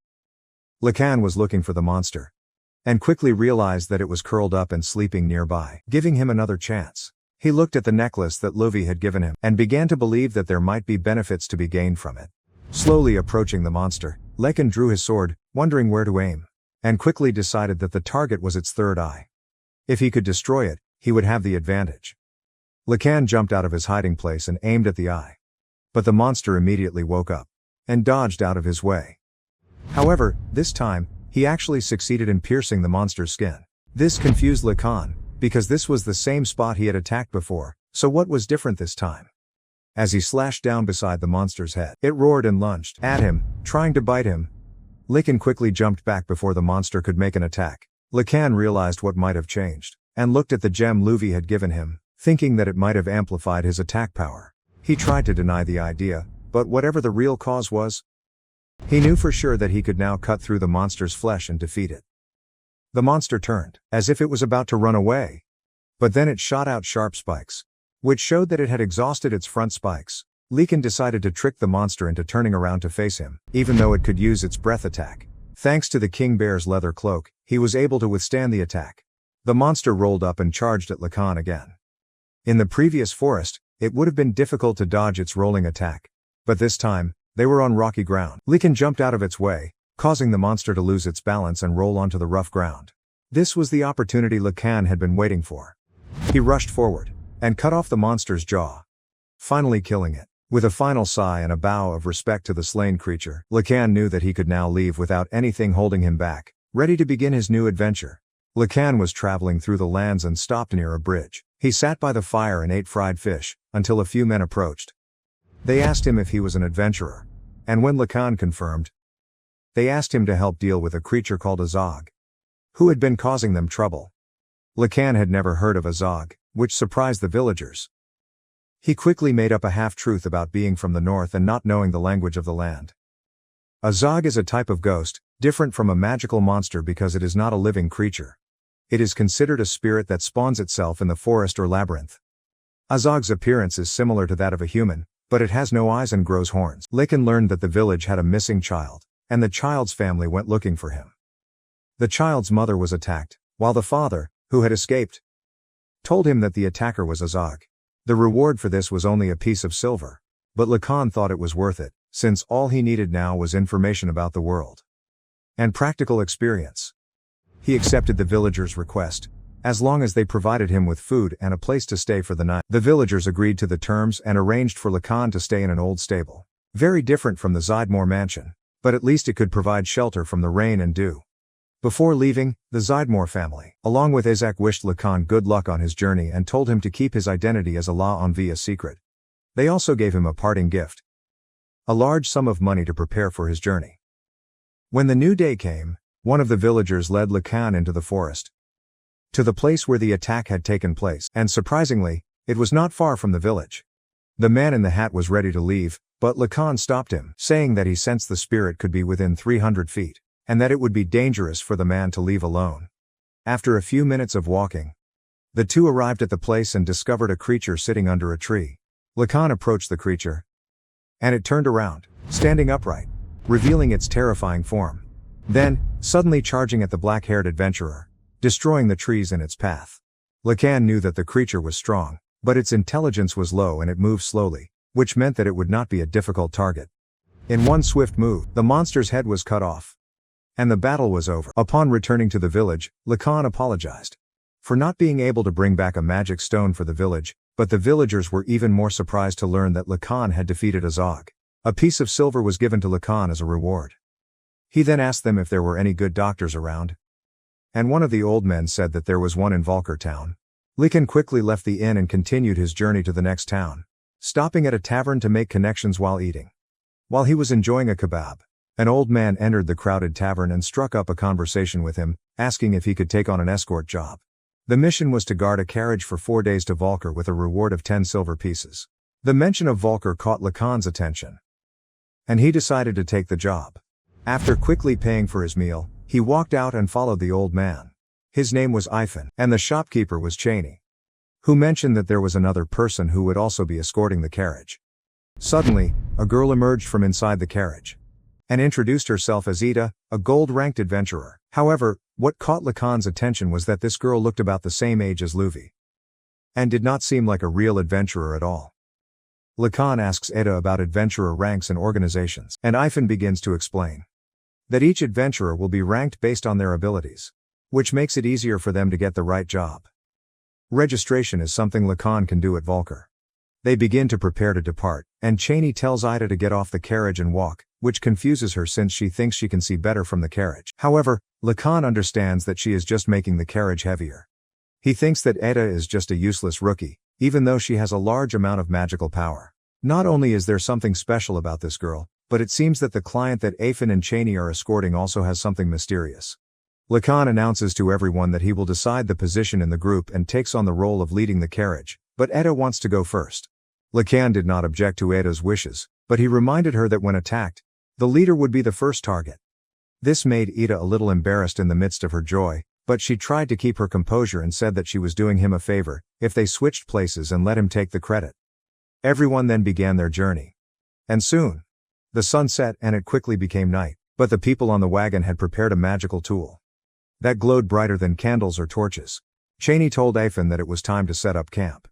Lacan was looking for the monster, and quickly realized that it was curled up and sleeping nearby, giving him another chance. He looked at the necklace that Luffy had given him, and began to believe that there might be benefits to be gained from it. Slowly approaching the monster, Lacan drew his sword, wondering where to aim, and quickly decided that the target was its third eye. If he could destroy it, he would have the advantage. Lacan jumped out of his hiding place and aimed at the eye. But the monster immediately woke up, and dodged out of his way. However, this time, he actually succeeded in piercing the monster's skin. This confused Lacan, because this was the same spot he had attacked before, so what was different this time? As he slashed down beside the monster's head, it roared and lunged at him, trying to bite him. Lacan quickly jumped back before the monster could make an attack. Lacan realized what might have changed, and looked at the gem Luffy had given him, thinking that it might have amplified his attack power. He tried to deny the idea, but whatever the real cause was, he knew for sure that he could now cut through the monster's flesh and defeat it. The monster turned, as if it was about to run away. But then it shot out sharp spikes, which showed that it had exhausted its front spikes. Lacan decided to trick the monster into turning around to face him, even though it could use its breath attack. Thanks to the king bear's leather cloak, he was able to withstand the attack. The monster rolled up and charged at Lacan again. In the previous forest, it would have been difficult to dodge its rolling attack. But this time, they were on rocky ground. Lacan jumped out of its way, causing the monster to lose its balance and roll onto the rough ground. This was the opportunity Lacan had been waiting for. He rushed forward, and cut off the monster's jaw, finally killing it. With a final sigh and a bow of respect to the slain creature, Lacan knew that he could now leave without anything holding him back, ready to begin his new adventure. Lacan was traveling through the lands and stopped near a bridge. He sat by the fire and ate fried fish, until a few men approached. They asked him if he was an adventurer, and when Lacan confirmed, they asked him to help deal with a creature called a Zog, who had been causing them trouble. Lacan had never heard of a Zog, which surprised the villagers. He quickly made up a half-truth about being from the north and not knowing the language of the land. A Zog is a type of ghost, different from a magical monster because it is not a living creature. It is considered a spirit that spawns itself in the forest or labyrinth. A Zog's appearance is similar to that of a human, but it has no eyes and grows horns. Lacan learned that the village had a missing child, and the child's family went looking for him. The child's mother was attacked, while the father, who had escaped, told him that the attacker was a Zog. The reward for this was only a piece of silver. But Lacan thought it was worth it, since all he needed now was information about the world and practical experience. He accepted the villagers' request, as long as they provided him with food and a place to stay for the night. The villagers agreed to the terms and arranged for Lacan to stay in an old stable. Very different from the Zydmore mansion, but at least it could provide shelter from the rain and dew. Before leaving, the Zydmore family, along with Isaac, wished Lacan good luck on his journey and told him to keep his identity as a La Envie a secret. They also gave him a parting gift, a large sum of money to prepare for his journey. When the new day came, one of the villagers led Lacan into the forest, to the place where the attack had taken place, and surprisingly, it was not far from the village. The man in the hat was ready to leave, but Lacan stopped him, saying that he sensed the spirit could be within 300 feet. And that it would be dangerous for the man to leave alone. After a few minutes of walking, the two arrived at the place and discovered a creature sitting under a tree. Lacan approached the creature, and it turned around, standing upright, revealing its terrifying form. Then, suddenly charging at the black-haired adventurer, destroying the trees in its path. Lacan knew that the creature was strong, but its intelligence was low and it moved slowly, which meant that it would not be a difficult target. In one swift move, the monster's head was cut off, and the battle was over. Upon returning to the village, Lacan apologized for not being able to bring back a magic stone for the village, but the villagers were even more surprised to learn that Lacan had defeated a Zog. A piece of silver was given to Lacan as a reward. He then asked them if there were any good doctors around, and one of the old men said that there was one in Valker town. Lacan quickly left the inn and continued his journey to the next town, stopping at a tavern to make connections while eating. While he was enjoying a kebab, an old man entered the crowded tavern and struck up a conversation with him, asking if he could take on an escort job. The mission was to guard a carriage for 4 days to Valker with a reward of 10 silver pieces. The mention of Valker caught Lacan's attention, and he decided to take the job. After quickly paying for his meal, he walked out and followed the old man. His name was Ifen, and the shopkeeper was Cheney, who mentioned that there was another person who would also be escorting the carriage. Suddenly, a girl emerged from inside the carriage and introduced herself as Ida, a gold-ranked adventurer. However, what caught Lacan's attention was that this girl looked about the same age as Luffy, and did not seem like a real adventurer at all. Lacan asks Ida about adventurer ranks and organizations, and Ifen begins to explain that each adventurer will be ranked based on their abilities, which makes it easier for them to get the right job. Registration is something Lacan can do at Valker. They begin to prepare to depart, and Cheney tells Ida to get off the carriage and walk, which confuses her since she thinks she can see better from the carriage. However, Lacan understands that she is just making the carriage heavier. He thinks that Ida is just a useless rookie, even though she has a large amount of magical power. Not only is there something special about this girl, but it seems that the client that Afin and Cheney are escorting also has something mysterious. Lacan announces to everyone that he will decide the position in the group and takes on the role of leading the carriage, but Eda wants to go first. Lacan did not object to Eda's wishes, but he reminded her that when attacked, the leader would be the first target. This made Eda a little embarrassed in the midst of her joy, but she tried to keep her composure and said that she was doing him a favor if they switched places and let him take the credit. Everyone then began their journey. And soon, the sun set and it quickly became night, but the people on the wagon had prepared a magical tool that glowed brighter than candles or torches. Cheney told Afin that it was time to set up camp.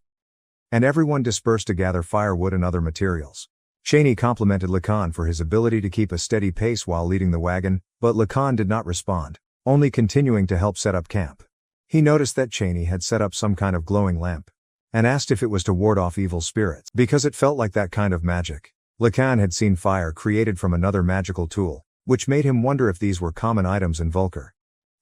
And everyone dispersed to gather firewood and other materials. Cheney complimented Lacan for his ability to keep a steady pace while leading the wagon, but Lacan did not respond, only continuing to help set up camp. He noticed that Cheney had set up some kind of glowing lamp, and asked if it was to ward off evil spirits, because it felt like that kind of magic. Lacan had seen fire created from another magical tool, which made him wonder if these were common items in Volker.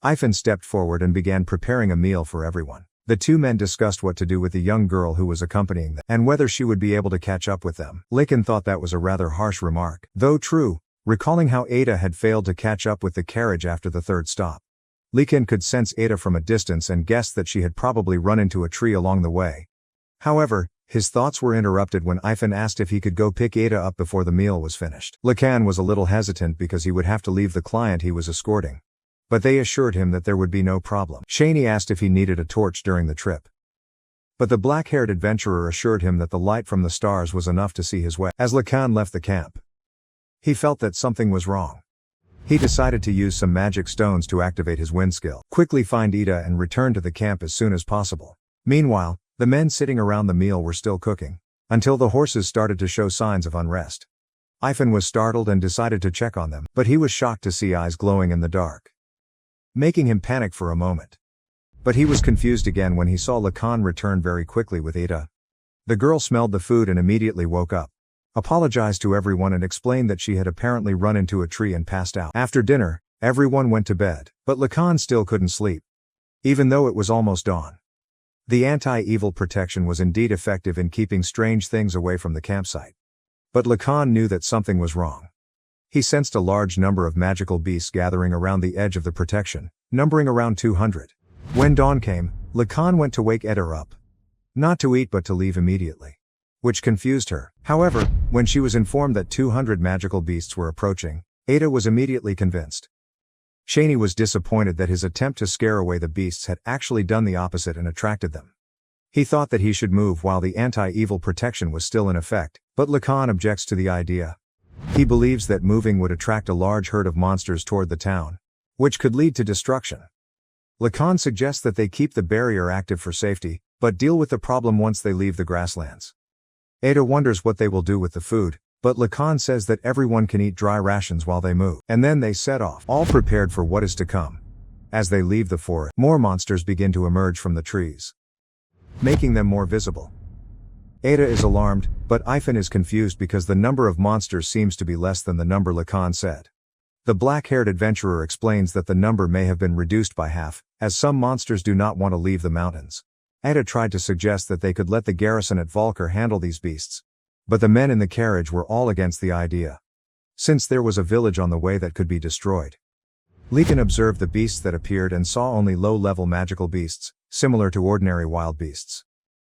Ifan stepped forward and began preparing a meal for everyone. The two men discussed what to do with the young girl who was accompanying them, and whether she would be able to catch up with them. Lacan thought that was a rather harsh remark, though true, recalling how Ada had failed to catch up with the carriage after the third stop. Lacan could sense Ada from a distance and guessed that she had probably run into a tree along the way. However, his thoughts were interrupted when Ifan asked if he could go pick Ada up before the meal was finished. Lacan was a little hesitant because he would have to leave the client he was escorting, but they assured him that there would be no problem. Cheney asked if he needed a torch during the trip, but the black-haired adventurer assured him that the light from the stars was enough to see his way. As Lacan left the camp, he felt that something was wrong. He decided to use some magic stones to activate his wind skill, quickly find Ida and return to the camp as soon as possible. Meanwhile, the men sitting around the meal were still cooking, until the horses started to show signs of unrest. Ifan was startled and decided to check on them, but he was shocked to see eyes glowing in the dark, making him panic for a moment. But he was confused again when he saw Lacan return very quickly with Ada. The girl smelled the food and immediately woke up, apologized to everyone and explained that she had apparently run into a tree and passed out. After dinner, everyone went to bed, but Lacan still couldn't sleep, even though it was almost dawn. The anti-evil protection was indeed effective in keeping strange things away from the campsite. But Lacan knew that something was wrong. He sensed a large number of magical beasts gathering around the edge of the protection, numbering around 200. When dawn came, Lacan went to wake Eda up. Not to eat but to leave immediately, which confused her. However, when she was informed that 200 magical beasts were approaching, Ada was immediately convinced. Cheney was disappointed that his attempt to scare away the beasts had actually done the opposite and attracted them. He thought that he should move while the anti-evil protection was still in effect, but Lacan objects to the idea. He believes that moving would attract a large herd of monsters toward the town, which could lead to destruction. Lacan suggests that they keep the barrier active for safety, but deal with the problem once they leave the grasslands. Ada wonders what they will do with the food, but Lacan says that everyone can eat dry rations while they move. And then they set off, all prepared for what is to come. As they leave the forest, more monsters begin to emerge from the trees, making them more visible. Ada is alarmed, but Ifan is confused because the number of monsters seems to be less than the number Lacan said. The black-haired adventurer explains that the number may have been reduced by half, as some monsters do not want to leave the mountains. Ada tried to suggest that they could let the garrison at Volker handle these beasts, but the men in the carriage were all against the idea, since there was a village on the way that could be destroyed. Lacan observed the beasts that appeared and saw only low-level magical beasts, similar to ordinary wild beasts.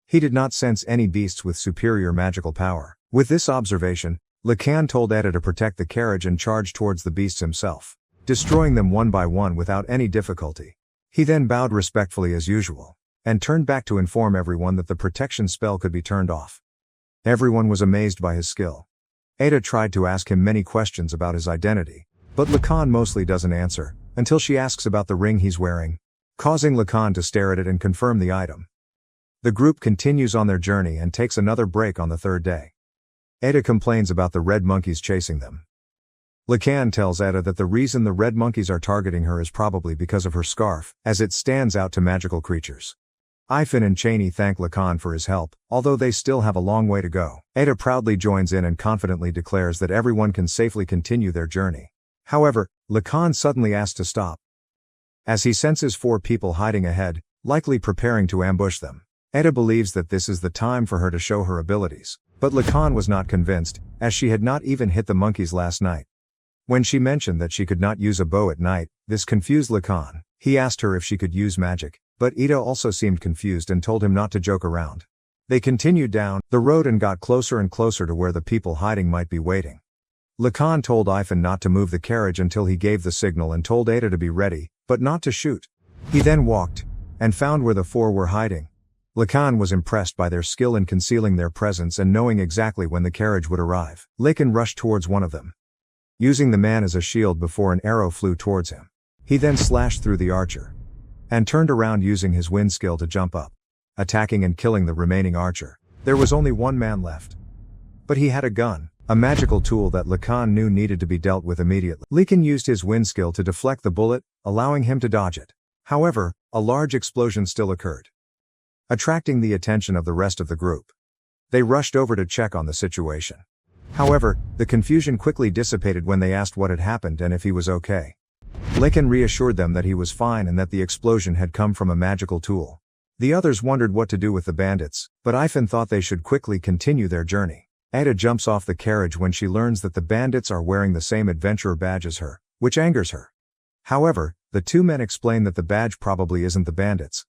He did not sense any beasts with superior magical power. With this observation, Lacan told Eda to protect the carriage and charge towards the beasts himself, destroying them one by one without any difficulty. He then bowed respectfully as usual, and turned back to inform everyone that the protection spell could be turned off. Everyone was amazed by his skill. Ada tried to ask him many questions about his identity, but Lacan mostly doesn't answer, until she asks about the ring he's wearing, causing Lacan to stare at it and confirm the item. The group continues on their journey and takes another break on the third day. Ada complains about the red monkeys chasing them. Lacan tells Ada that the reason the red monkeys are targeting her is probably because of her scarf, as it stands out to magical creatures. Ifan and Cheney thank Lacan for his help, although they still have a long way to go. Ada proudly joins in and confidently declares that everyone can safely continue their journey. However, Lacan suddenly asks to stop, as he senses 4 people hiding ahead, likely preparing to ambush them. Ada believes that this is the time for her to show her abilities, But Lacan was not convinced, as she had not even hit the monkeys last night. When she mentioned that she could not use a bow at night, this confused Lacan. He asked her if she could use magic, but Ida also seemed confused and told him not to joke around. They continued down the road and got closer and closer to where the people hiding might be waiting. Lacan told Ivan not to move the carriage until he gave the signal and told Ada to be ready, but not to shoot. He then walked and found where the four were hiding. Lacan was impressed by their skill in concealing their presence and knowing exactly when the carriage would arrive. Lacan rushed towards one of them, using the man as a shield before an arrow flew towards him. He then slashed through the archer and turned around using his wind skill to jump up, attacking and killing the remaining archer. There was only one man left, but he had a gun, a magical tool that Lacan knew needed to be dealt with immediately. Lacan used his wind skill to deflect the bullet, allowing him to dodge it. However, a large explosion still occurred, attracting the attention of the rest of the group. They rushed over to check on the situation. However, the confusion quickly dissipated when they asked what had happened and if he was okay. Lacan reassured them that he was fine and that the explosion had come from a magical tool. The others wondered what to do with the bandits, but Ivan thought they should quickly continue their journey. Ada jumps off the carriage when she learns that the bandits are wearing the same adventurer badge as her, which angers her. However, the two men explain that the badge probably isn't the bandits.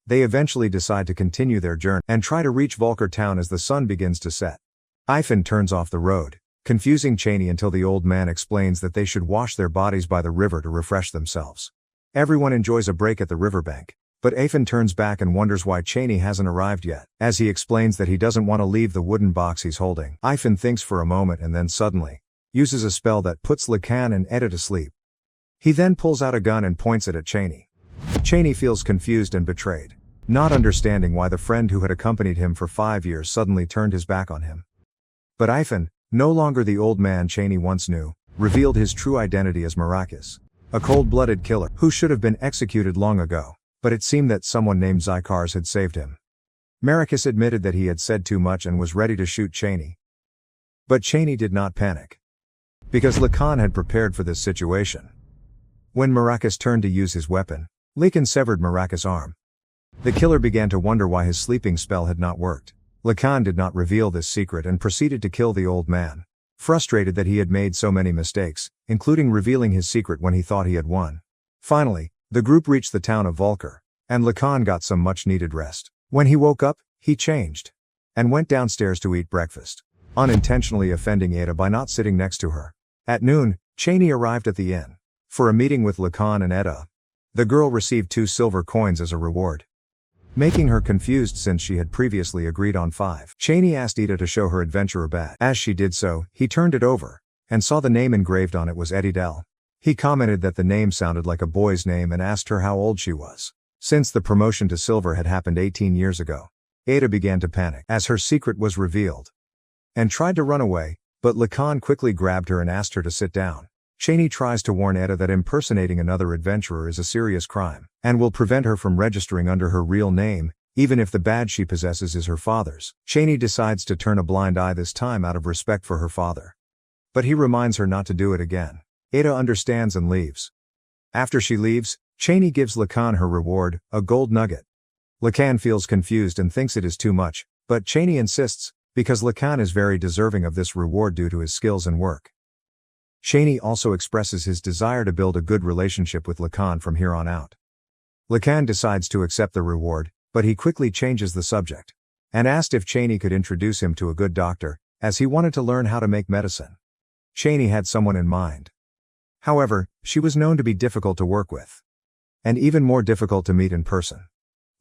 They eventually decide to continue their journey and try to reach Volker town as the sun begins to set. Ivan turns off the road, confusing Cheney until the old man explains that they should wash their bodies by the river to refresh themselves. Everyone enjoys a break at the riverbank, but Ivan turns back and wonders why Cheney hasn't arrived yet, as he explains that he doesn't want to leave the wooden box he's holding. Ivan thinks for a moment and then suddenly uses a spell that puts Lacan and Eda to sleep. He then pulls out a gun and points it at Cheney. Cheney feels confused and betrayed, not understanding why the friend who had accompanied him for 5 years suddenly turned his back on him. But Ivan, no longer the old man Cheney once knew, revealed his true identity as Maracas, a cold-blooded killer who should have been executed long ago, but it seemed that someone named Zykars had saved him. Maracas admitted that he had said too much and was ready to shoot Cheney. But Cheney did not panic, because Lacan had prepared for this situation. When Maracas turned to use his weapon, Lacan severed Maracas' arm. The killer began to wonder why his sleeping spell had not worked. Lacan did not reveal this secret and proceeded to kill the old man, frustrated that he had made so many mistakes, including revealing his secret when he thought he had won. Finally, the group reached the town of Volker, and Lacan got some much-needed rest. When he woke up, he changed and went downstairs to eat breakfast, unintentionally offending Ada by not sitting next to her. At noon, Cheney arrived at the inn for a meeting with Lacan and Eda. The girl received 2 silver coins as a reward, making her confused since she had previously agreed on 5. Cheney asked Ida to show her adventurer badge. As she did so, he turned it over and saw the name engraved on it was Edidel. He commented that the name sounded like a boy's name and asked her how old she was. Since the promotion to silver had happened 18 years ago, Ada began to panic as her secret was revealed and tried to run away, but Lacan quickly grabbed her and asked her to sit down. Cheney tries to warn Eda that impersonating another adventurer is a serious crime, and will prevent her from registering under her real name, even if the badge she possesses is her father's. Cheney decides to turn a blind eye this time out of respect for her father, but he reminds her not to do it again. Ada understands and leaves. After she leaves, Cheney gives Lacan her reward, a gold nugget. Lacan feels confused and thinks it is too much, but Cheney insists, because Lacan is very deserving of this reward due to his skills and work. Cheney also expresses his desire to build a good relationship with Lacan from here on out. Lacan decides to accept the reward, but he quickly changes the subject and asked if Cheney could introduce him to a good doctor, as he wanted to learn how to make medicine. Cheney had someone in mind. However, she was known to be difficult to work with, and even more difficult to meet in person.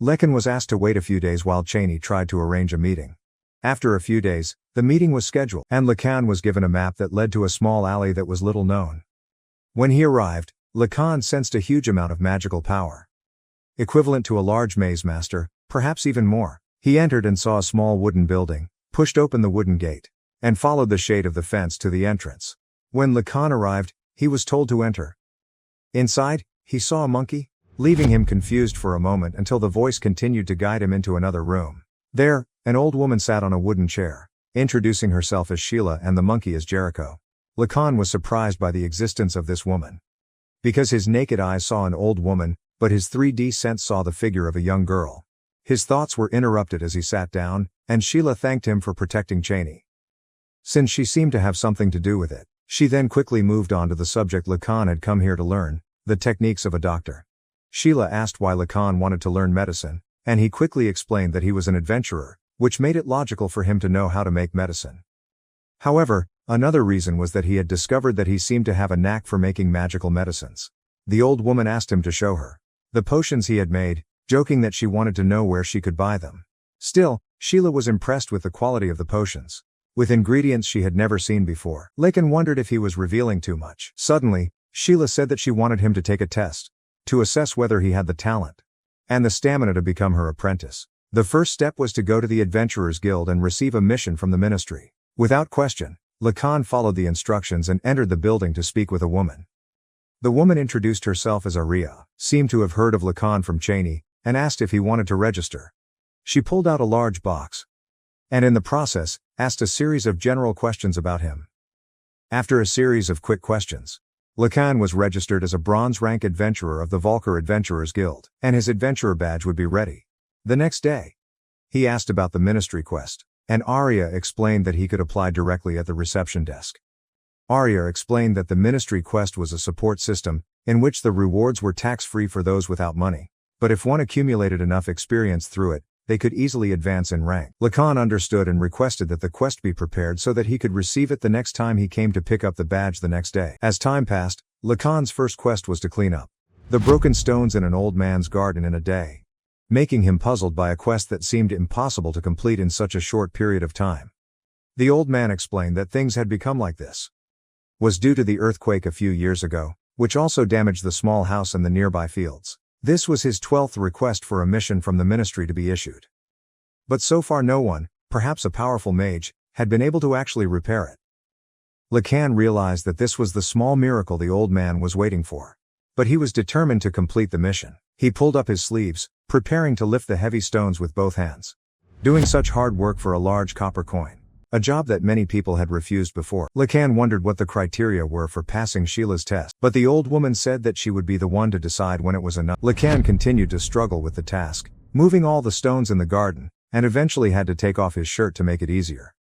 Lacan was asked to wait a few days while Cheney tried to arrange a meeting. After a few days, the meeting was scheduled, and Lacan was given a map that led to a small alley that was little known. When he arrived, Lacan sensed a huge amount of magical power, equivalent to a large maze master, perhaps even more. He entered and saw a small wooden building, pushed open the wooden gate, and followed the shade of the fence to the entrance. When Lacan arrived, he was told to enter. Inside, he saw a monkey, leaving him confused for a moment until the voice continued to guide him into another room. There, an old woman sat on a wooden chair, introducing herself as Sheila and the monkey as Jericho. Lacan was surprised by the existence of this woman, because his naked eyes saw an old woman, but his 3D sense saw the figure of a young girl. His thoughts were interrupted as he sat down, and Sheila thanked him for protecting Cheney, since she seemed to have something to do with it. She then quickly moved on to the subject Lacan had come here to learn, the techniques of a doctor. Sheila asked why Lacan wanted to learn medicine, and he quickly explained that he was an adventurer, which made it logical for him to know how to make medicine. However, another reason was that he had discovered that he seemed to have a knack for making magical medicines. The old woman asked him to show her the potions he had made, joking that she wanted to know where she could buy them. Still, Sheila was impressed with the quality of the potions, with ingredients she had never seen before. Lacan wondered if he was revealing too much. Suddenly, Sheila said that she wanted him to take a test, to assess whether he had the talent and the stamina to become her apprentice. The first step was to go to the Adventurers Guild and receive a mission from the ministry. Without question, Lacan followed the instructions and entered the building to speak with a woman. The woman introduced herself as Aria, seemed to have heard of Lacan from Cheney, and asked if he wanted to register. She pulled out a large box, and in the process, asked a series of general questions about him. After a series of quick questions, Lacan was registered as a bronze-rank adventurer of the Volker Adventurers Guild, and his adventurer badge would be ready. The next day, he asked about the ministry quest, and Arya explained that he could apply directly at the reception desk. Arya explained that the ministry quest was a support system, in which the rewards were tax-free for those without money, but if one accumulated enough experience through it, they could easily advance in rank. Lacan understood and requested that the quest be prepared so that he could receive it the next time he came to pick up the badge the next day. As time passed, Lacan's first quest was to clean up the broken stones in an old man's garden in a day, making him puzzled by a quest that seemed impossible to complete in such a short period of time. The old man explained that things had become like this was due to the earthquake a few years ago, which also damaged the small house and the nearby fields. This was his 12th request for a mission from the ministry to be issued. But so far no one, perhaps a powerful mage, had been able to actually repair it. Lacan realized that this was the small miracle the old man was waiting for. But he was determined to complete the mission. He pulled up his sleeves, preparing to lift the heavy stones with both hands, doing such hard work for a large copper coin, a job that many people had refused before. Lacan wondered what the criteria were for passing Sheila's test, but the old woman said that she would be the one to decide when it was enough. Lacan continued to struggle with the task, moving all the stones in the garden, and eventually had to take off his shirt to make it easier.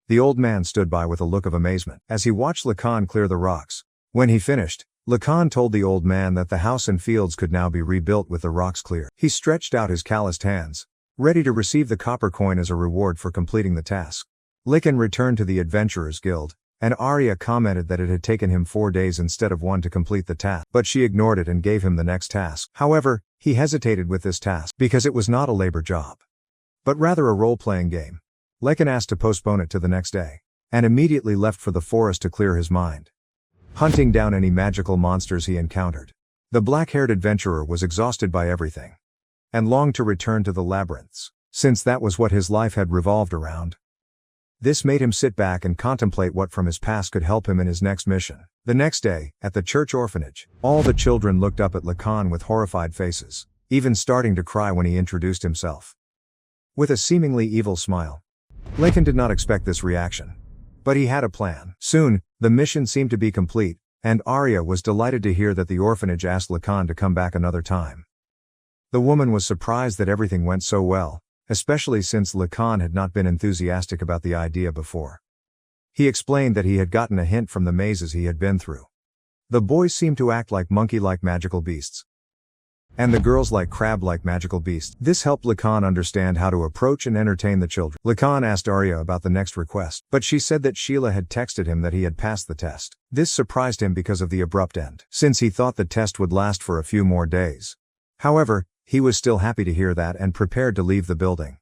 The old man stood by with a look of amazement as he watched Lacan clear the rocks. When he finished, Lacan told the old man that the house and fields could now be rebuilt with the rocks cleared. He stretched out his calloused hands, ready to receive the copper coin as a reward for completing the task. Lacan returned to the Adventurers Guild, and Arya commented that it had taken him 4 days instead of 1 to complete the task, but she ignored it and gave him the next task. However, he hesitated with this task because it was not a labor job, but rather a role-playing game. Lacan asked to postpone it to the next day, and immediately left for the forest to clear his mind, hunting down any magical monsters he encountered. The black-haired adventurer was exhausted by everything, and longed to return to the labyrinths, since that was what his life had revolved around. This made him sit back and contemplate what from his past could help him in his next mission. The next day, at the church orphanage, all the children looked up at Lacan with horrified faces, even starting to cry when he introduced himself with a seemingly evil smile. Lacan did not expect this reaction, but he had a plan. Soon, the mission seemed to be complete, and Arya was delighted to hear that the orphanage asked Lacan to come back another time. The woman was surprised that everything went so well, especially since Lacan had not been enthusiastic about the idea before. He explained that he had gotten a hint from the mazes he had been through. The boys seemed to act like monkey-like magical beasts, and the girls like crab-like magical beasts. This helped Lacan understand how to approach and entertain the children. Lacan asked Arya about the next request, but she said that Sheila had texted him that he had passed the test. This surprised him because of the abrupt end, since he thought the test would last for a few more days. However, he was still happy to hear that and prepared to leave the building.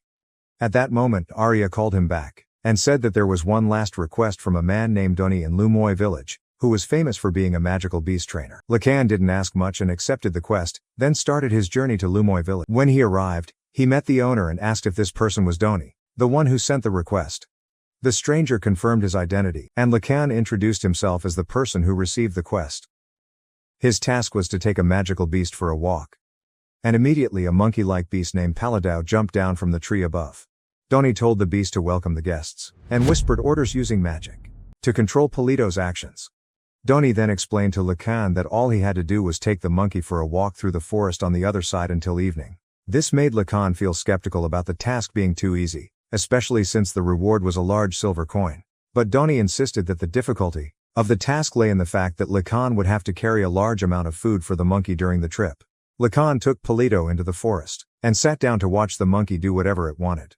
At that moment, Arya called him back, and said that there was one last request from a man named Doni in Lumoy village, who was famous for being a magical beast trainer. Lacan didn't ask much and accepted the quest, then started his journey to Lumoy village. When he arrived, he met the owner and asked if this person was Doni, the one who sent the request. The stranger confirmed his identity, and Lacan introduced himself as the person who received the quest. His task was to take a magical beast for a walk. And immediately a monkey-like beast named Paladao jumped down from the tree above. Doni told the beast to welcome the guests, and whispered orders using magic to control Polito's actions. Doni then explained to Lacan that all he had to do was take the monkey for a walk through the forest on the other side until evening. This made Lacan feel skeptical about the task being too easy, especially since the reward was a large silver coin. But Donnie insisted that the difficulty of the task lay in the fact that Lacan would have to carry a large amount of food for the monkey during the trip. Lacan took Polito into the forest and sat down to watch the monkey do whatever it wanted.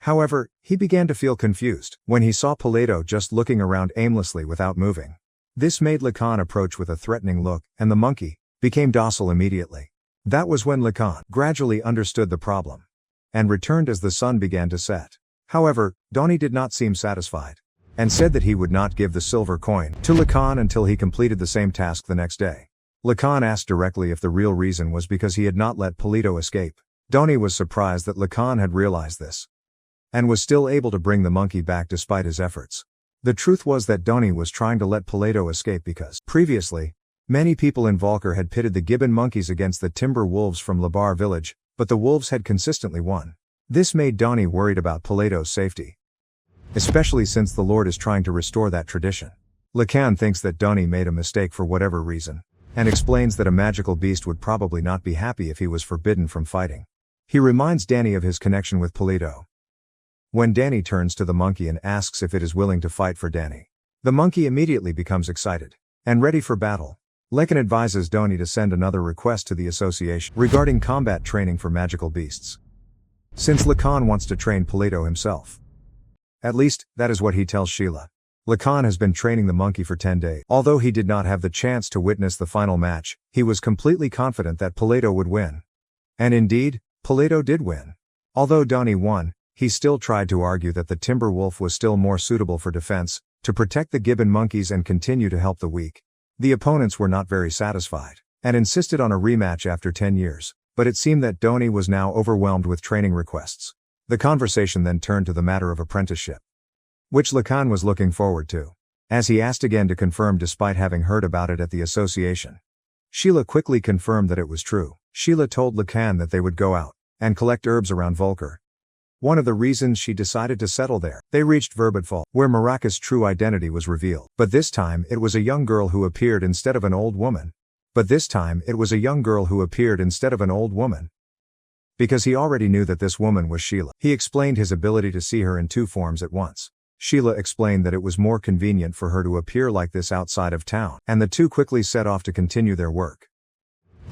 However, he began to feel confused when he saw Polito just looking around aimlessly without moving. This made Lacan approach with a threatening look, and the monkey became docile immediately. That was when Lacan gradually understood the problem and returned as the sun began to set. However, Donnie did not seem satisfied and said that he would not give the silver coin to Lacan until he completed the same task the next day. Lacan asked directly if the real reason was because he had not let Polito escape. Donnie was surprised that Lacan had realized this and was still able to bring the monkey back despite his efforts. The truth was that Donnie was trying to let Polito escape because, previously, many people in Volker had pitted the gibbon monkeys against the timber wolves from Labar village, but the wolves had consistently won. This made Donnie worried about Polito's safety, especially since the Lord is trying to restore that tradition. Lacan thinks that Donnie made a mistake for whatever reason, and explains that a magical beast would probably not be happy if he was forbidden from fighting. He reminds Danny of his connection with Polito. When Danny turns to the monkey and asks if it is willing to fight for Danny, the monkey immediately becomes excited and ready for battle. Lacan advises Donnie to send another request to the association regarding combat training for magical beasts, since Lacan wants to train Polito himself. At least, that is what he tells Sheila. Lacan has been training the monkey for 10 days. Although he did not have the chance to witness the final match, he was completely confident that Polito would win. And indeed, Polito did win. Although Donnie won, he still tried to argue that the timber wolf was still more suitable for defense, to protect the gibbon monkeys and continue to help the weak. The opponents were not very satisfied, and insisted on a rematch after 10 years, but it seemed that Donnie was now overwhelmed with training requests. The conversation then turned to the matter of apprenticeship, which Lacan was looking forward to, as he asked again to confirm despite having heard about it at the association. Sheila quickly confirmed that it was true. Sheila told Lacan that they would go out and collect herbs around Volker. One of the reasons she decided to settle there. They reached Verbudfall, where Maraka's true identity was revealed. But this time it was a young girl who appeared instead of an old woman. Because he already knew that this woman was Sheila. He explained his ability to see her in two forms at once. Sheila explained that it was more convenient for her to appear like this outside of town, and the two quickly set off to continue their work.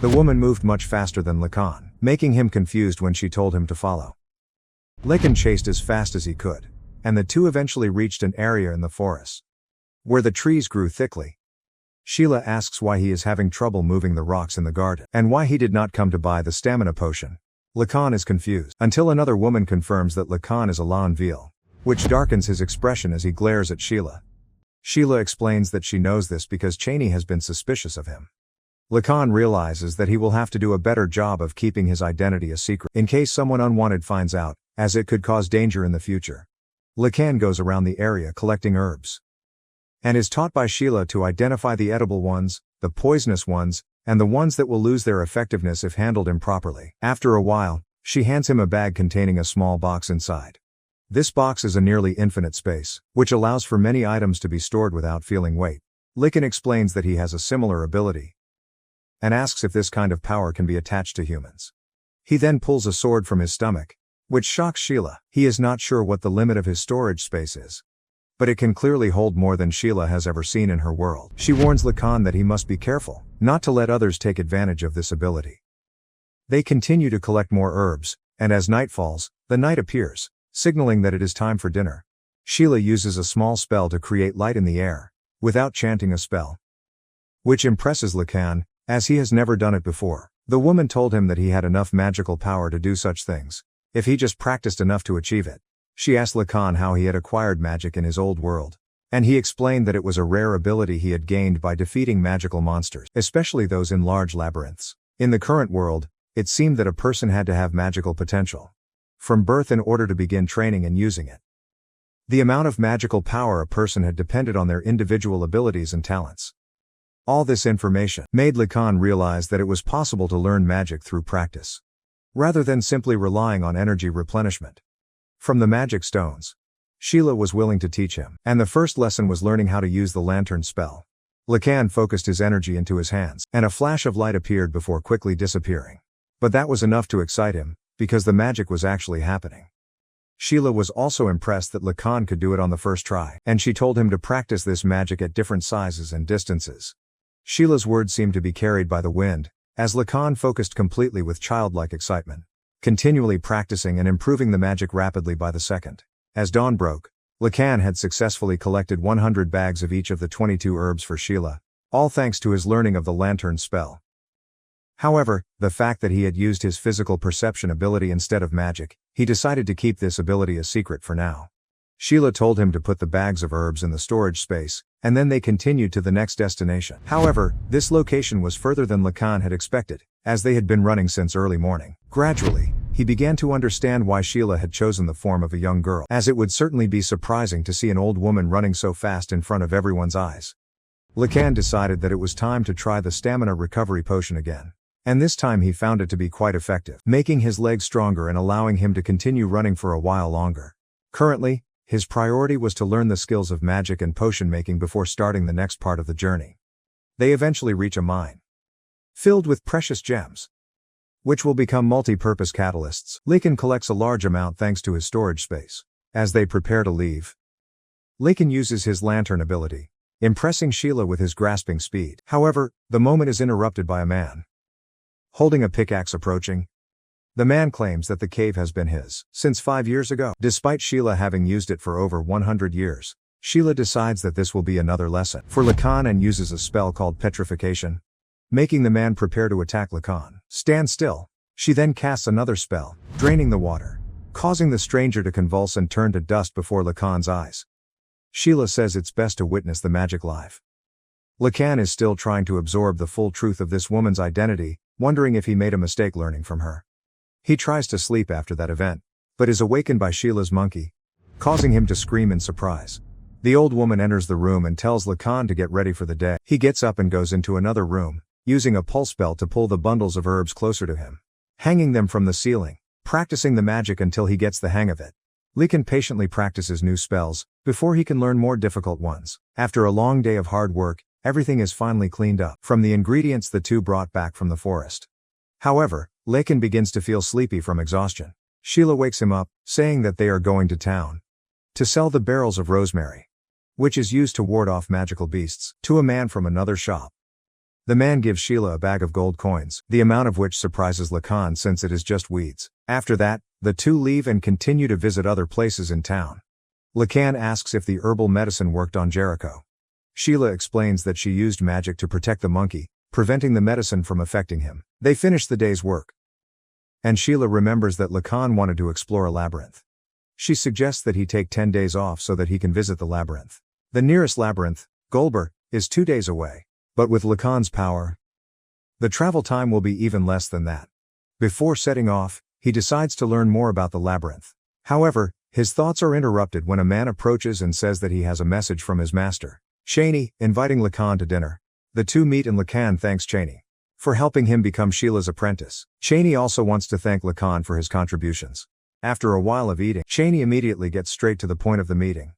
The woman moved much faster than Lacan, making him confused when she told him to follow. Lacan chased as fast as he could, and the two eventually reached an area in the forest where the trees grew thickly. Sheila asks why he is having trouble moving the rocks in the garden, and why he did not come to buy the stamina potion. Lacan is confused, until another woman confirms that Lacan is a L'Enville, which darkens his expression as he glares at Sheila. Sheila explains that she knows this because Cheney has been suspicious of him. Lacan realizes that he will have to do a better job of keeping his identity a secret, in case someone unwanted finds out, as it could cause danger in the future. Lacan goes around the area collecting herbs, and is taught by Sheila to identify the edible ones, the poisonous ones, and the ones that will lose their effectiveness if handled improperly. After a while, she hands him a bag containing a small box inside. This box is a nearly infinite space, which allows for many items to be stored without feeling weight. Lacan explains that he has a similar ability, and asks if this kind of power can be attached to humans. He then pulls a sword from his stomach, which shocks Sheila. He is not sure what the limit of his storage space is, but it can clearly hold more than Sheila has ever seen in her world. She warns Lacan that he must be careful not to let others take advantage of this ability. They continue to collect more herbs, and as night falls, the night appears, signaling that it is time for dinner. Sheila uses a small spell to create light in the air, without chanting a spell, which impresses Lacan, as he has never done it before. The woman told him that he had enough magical power to do such things, if he just practiced enough to achieve it. She asked Lacan how he had acquired magic in his old world, and he explained that it was a rare ability he had gained by defeating magical monsters, especially those in large labyrinths. In the current world, it seemed that a person had to have magical potential from birth in order to begin training and using it. The amount of magical power a person had depended on their individual abilities and talents. All this information made Lacan realize that it was possible to learn magic through practice, rather than simply relying on energy replenishment from the magic stones. Sheila was willing to teach him, and the first lesson was learning how to use the lantern spell. Lacan focused his energy into his hands, and a flash of light appeared before quickly disappearing. But that was enough to excite him, because the magic was actually happening. Sheila was also impressed that Lacan could do it on the first try, and she told him to practice this magic at different sizes and distances. Sheila's words seemed to be carried by the wind, as Lacan focused completely with childlike excitement, continually practicing and improving the magic rapidly by the second. As dawn broke, Lacan had successfully collected 100 bags of each of the 22 herbs for Sheila, all thanks to his learning of the lantern spell. However, the fact that he had used his physical perception ability instead of magic, he decided to keep this ability a secret for now. Sheila told him to put the bags of herbs in the storage space, and then they continued to the next destination. However, this location was further than Lacan had expected, as they had been running since early morning. Gradually, he began to understand why Sheila had chosen the form of a young girl, as it would certainly be surprising to see an old woman running so fast in front of everyone's eyes. Lacan decided that it was time to try the stamina recovery potion again. And this time he found it to be quite effective, making his legs stronger and allowing him to continue running for a while longer. Currently, his priority was to learn the skills of magic and potion making before starting the next part of the journey. They eventually reach a mine filled with precious gems, which will become multi-purpose catalysts. Lacan collects a large amount thanks to his storage space. As they prepare to leave, Lacan uses his lantern ability, impressing Sheila with his grasping speed. However, the moment is interrupted by a man holding a pickaxe approaching. The man claims that the cave has been his since 5 years ago. Despite Sheila having used it for over 100 years, Sheila decides that this will be another lesson for Lacan and uses a spell called petrification, making the man prepare to attack Lacan. Stand still. She then casts another spell, draining the water, causing the stranger to convulse and turn to dust before Lacan's eyes. Sheila says it's best to witness the magic live. Lacan is still trying to absorb the full truth of this woman's identity, wondering if he made a mistake learning from her. He tries to sleep after that event, but is awakened by Sheila's monkey, causing him to scream in surprise. The old woman enters the room and tells Lacan to get ready for the day. He gets up and goes into another room, using a pulse bell to pull the bundles of herbs closer to him, hanging them from the ceiling, practicing the magic until he gets the hang of it. Lacan patiently practices new spells, before he can learn more difficult ones. After a long day of hard work, everything is finally cleaned up from the ingredients the two brought back from the forest. However, Lacan begins to feel sleepy from exhaustion. Sheila wakes him up, saying that they are going to town to sell the barrels of rosemary, which is used to ward off magical beasts, to a man from another shop. The man gives Sheila a bag of gold coins, the amount of which surprises Lacan since it is just weeds. After that, the two leave and continue to visit other places in town. Lacan asks if the herbal medicine worked on Jericho. Sheila explains that she used magic to protect the monkey, preventing the medicine from affecting him. They finish the day's work, and Sheila remembers that Lacan wanted to explore a labyrinth. She suggests that he take 10 days off so that he can visit the labyrinth. The nearest labyrinth, Golber, is 2 days away. But with Lacan's power, the travel time will be even less than that. Before setting off, he decides to learn more about the labyrinth. However, his thoughts are interrupted when a man approaches and says that he has a message from his master, Cheney, inviting Lacan to dinner. The two meet and Lacan thanks Cheney for helping him become Sheila's apprentice. Cheney also wants to thank Lacan for his contributions. After a while of eating, Cheney immediately gets straight to the point of the meeting.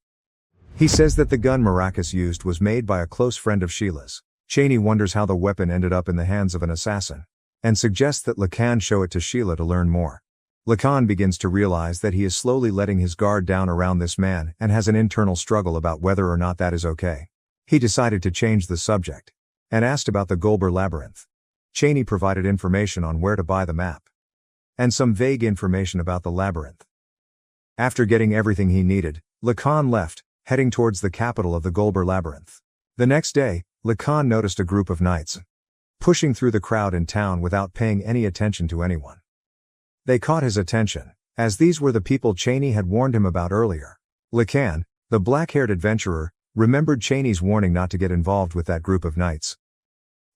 He says that the gun Maracas used was made by a close friend of Sheila's. Cheney wonders how the weapon ended up in the hands of an assassin, and suggests that Lacan show it to Sheila to learn more. Lacan begins to realize that he is slowly letting his guard down around this man and has an internal struggle about whether or not that is okay. He decided to change the subject, and asked about the Golber labyrinth. Cheney provided information on where to buy the map, and some vague information about the labyrinth. After getting everything he needed, Lacan left, heading towards the capital of the Golber labyrinth. The next day, Lacan noticed a group of knights pushing through the crowd in town without paying any attention to anyone. They caught his attention, as these were the people Cheney had warned him about earlier. Lacan, the black-haired adventurer, remembered Cheney's warning not to get involved with that group of knights.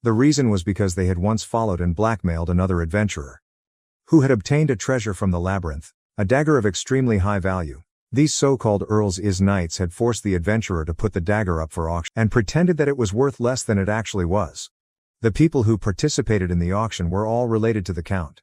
The reason was because they had once followed and blackmailed another adventurer, who had obtained a treasure from the labyrinth, a dagger of extremely high value. These so-called Earls Is knights had forced the adventurer to put the dagger up for auction, and pretended that it was worth less than it actually was. The people who participated in the auction were all related to the Count.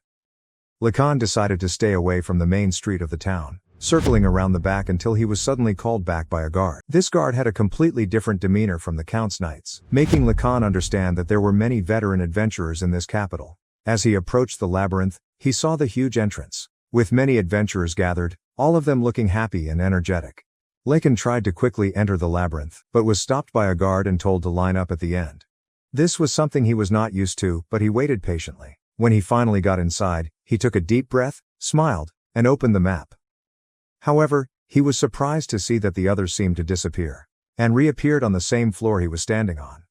Lacan decided to stay away from the main street of the town, circling around the back until he was suddenly called back by a guard. This guard had a completely different demeanor from the Count's knights, making Lacan understand that there were many veteran adventurers in this capital. As he approached the labyrinth, he saw the huge entrance, with many adventurers gathered, all of them looking happy and energetic. Lakin tried to quickly enter the labyrinth, but was stopped by a guard and told to line up at the end. This was something he was not used to, but he waited patiently. When he finally got inside, he took a deep breath, smiled, and opened the map. However, he was surprised to see that the others seemed to disappear, and reappeared on the same floor he was standing on.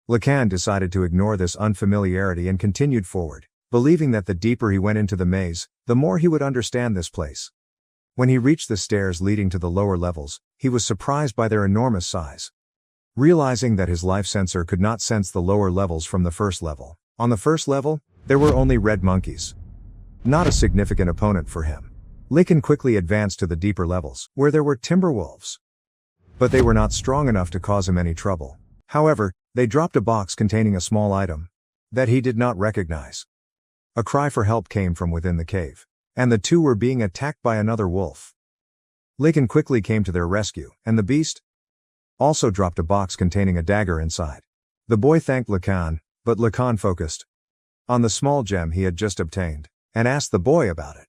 Lacan decided to ignore this unfamiliarity and continued forward, believing that the deeper he went into the maze, the more he would understand this place. When he reached the stairs leading to the lower levels, he was surprised by their enormous size. Realizing that his life sensor could not sense the lower levels from the first level. On the first level, there were only red monkeys. Not a significant opponent for him. Lacan quickly advanced to the deeper levels, where there were timber wolves. But they were not strong enough to cause him any trouble. However, they dropped a box containing a small item that he did not recognize. A cry for help came from within the cave, and the two were being attacked by another wolf. Lacan quickly came to their rescue, and the beast also dropped a box containing a dagger inside. The boy thanked Lacan, but Lacan focused on the small gem he had just obtained, and asked the boy about it.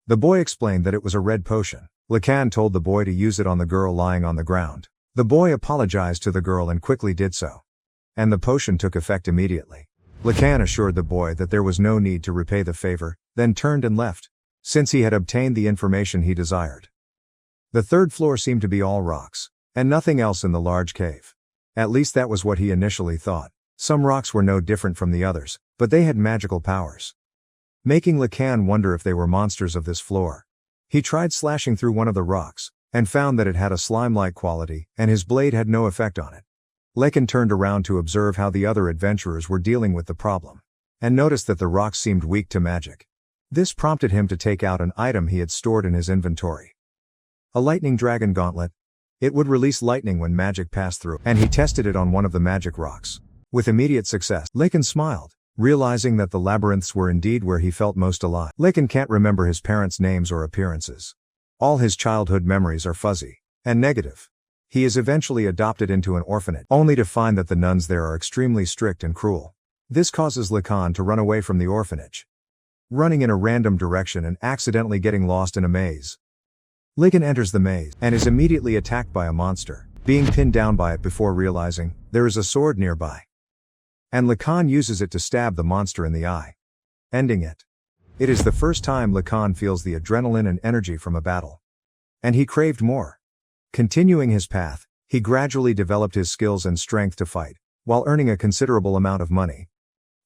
The boy explained that it was a red potion. Lacan told the boy to use it on the girl lying on the ground. The boy apologized to the girl and quickly did so. And the potion took effect immediately. Lacan assured the boy that there was no need to repay the favor, then turned and left, since he had obtained the information he desired. The third floor seemed to be all rocks, and nothing else in the large cave. At least that was what he initially thought. Some rocks were no different from the others, but they had magical powers, making Lacan wonder if they were monsters of this floor. He tried slashing through one of the rocks, and found that it had a slime-like quality, and his blade had no effect on it. Lacan turned around to observe how the other adventurers were dealing with the problem, and noticed that the rocks seemed weak to magic. This prompted him to take out an item he had stored in his inventory. A lightning dragon gauntlet. It would release lightning when magic passed through, and he tested it on one of the magic rocks. With immediate success, Lacan smiled, realizing that the labyrinths were indeed where he felt most alive. Lacan can't remember his parents' names or appearances. All his childhood memories are fuzzy and negative. He is eventually adopted into an orphanage, only to find that the nuns there are extremely strict and cruel. This causes Lacan to run away from the orphanage, running in a random direction and accidentally getting lost in a maze. Lacan enters the maze and is immediately attacked by a monster, being pinned down by it before realizing there is a sword nearby. And Lacan uses it to stab the monster in the eye, ending it. It is the first time Lacan feels the adrenaline and energy from a battle, and he craved more. Continuing his path, he gradually developed his skills and strength to fight, while earning a considerable amount of money.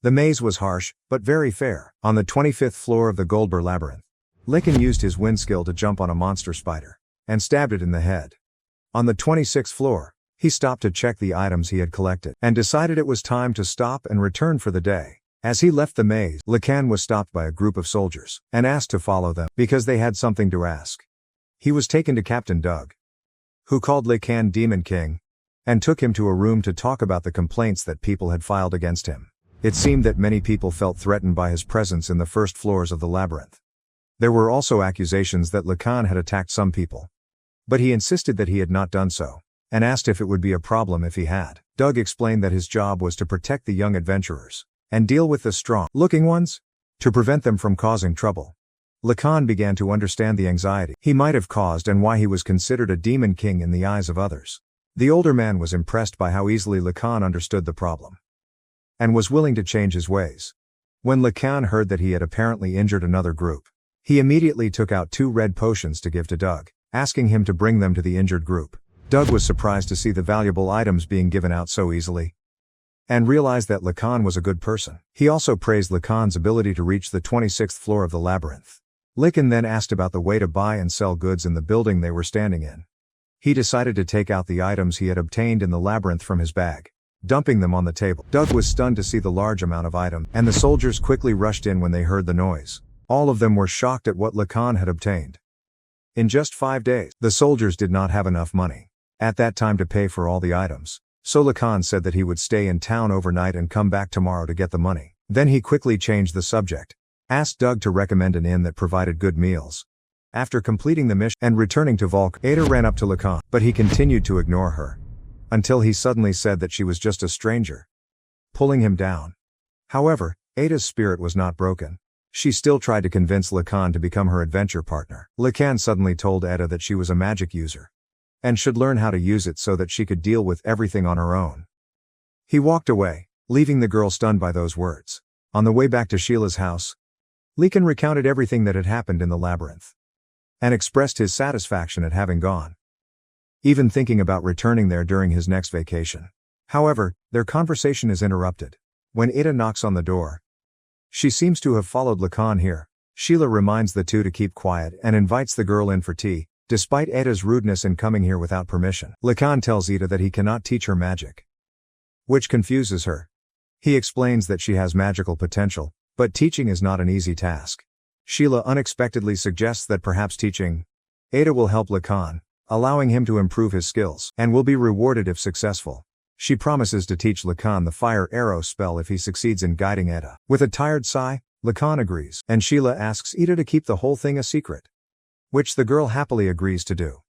The maze was harsh, but very fair. On the 25th floor of the Goldber Labyrinth, Lacan used his wind skill to jump on a monster spider, and stabbed it in the head. On the 26th floor, he stopped to check the items he had collected, and decided it was time to stop and return for the day. As he left the maze, Lacan was stopped by a group of soldiers, and asked to follow them, because they had something to ask. He was taken to Captain Doug, who called Lacan Demon King, and took him to a room to talk about the complaints that people had filed against him. It seemed that many people felt threatened by his presence in the first floors of the labyrinth. There were also accusations that Lacan had attacked some people, but he insisted that he had not done so, and asked if it would be a problem if he had. Doug explained that his job was to protect the young adventurers, and deal with the strong-looking ones, to prevent them from causing trouble. Lacan began to understand the anxiety he might have caused and why he was considered a demon king in the eyes of others. The older man was impressed by how easily Lacan understood the problem, and was willing to change his ways. When Lacan heard that he had apparently injured another group, he immediately took out 2 red potions to give to Doug, asking him to bring them to the injured group. Doug was surprised to see the valuable items being given out so easily, and realized that Lacan was a good person. He also praised Lacan's ability to reach the 26th floor of the labyrinth. Lacan then asked about the way to buy and sell goods in the building they were standing in. He decided to take out the items he had obtained in the labyrinth from his bag, dumping them on the table. Doug was stunned to see the large amount of items, and the soldiers quickly rushed in when they heard the noise. All of them were shocked at what Lacan had obtained. In just 5 days, the soldiers did not have enough money at that time to pay for all the items, so Lacan said that he would stay in town overnight and come back tomorrow to get the money. Then he quickly changed the subject, asked Doug to recommend an inn that provided good meals. After completing the mission and returning to Volk, Ada ran up to Lacan, but he continued to ignore her, until he suddenly said that she was just a stranger, pulling him down. However, Ada's spirit was not broken. She still tried to convince Lacan to become her adventure partner. Lacan suddenly told Eda that she was a magic user and should learn how to use it so that she could deal with everything on her own. He walked away, leaving the girl stunned by those words. On the way back to Sheila's house, Lacan recounted everything that had happened in the labyrinth and expressed his satisfaction at having gone, even thinking about returning there during his next vacation. However, their conversation is interrupted when Eda knocks on the door. She seems to have followed Lacan here. Sheila reminds the two to keep quiet and invites the girl in for tea, despite Eda's rudeness in coming here without permission. Lacan tells Eda that he cannot teach her magic, which confuses her. He explains that she has magical potential, but teaching is not an easy task. Sheila unexpectedly suggests that perhaps teaching Eda will help Lacan, allowing him to improve his skills, and will be rewarded if successful. She promises to teach Lacan the fire arrow spell if he succeeds in guiding Eda. With a tired sigh, Lacan agrees, and Sheila asks Eda to keep the whole thing a secret, which the girl happily agrees to do.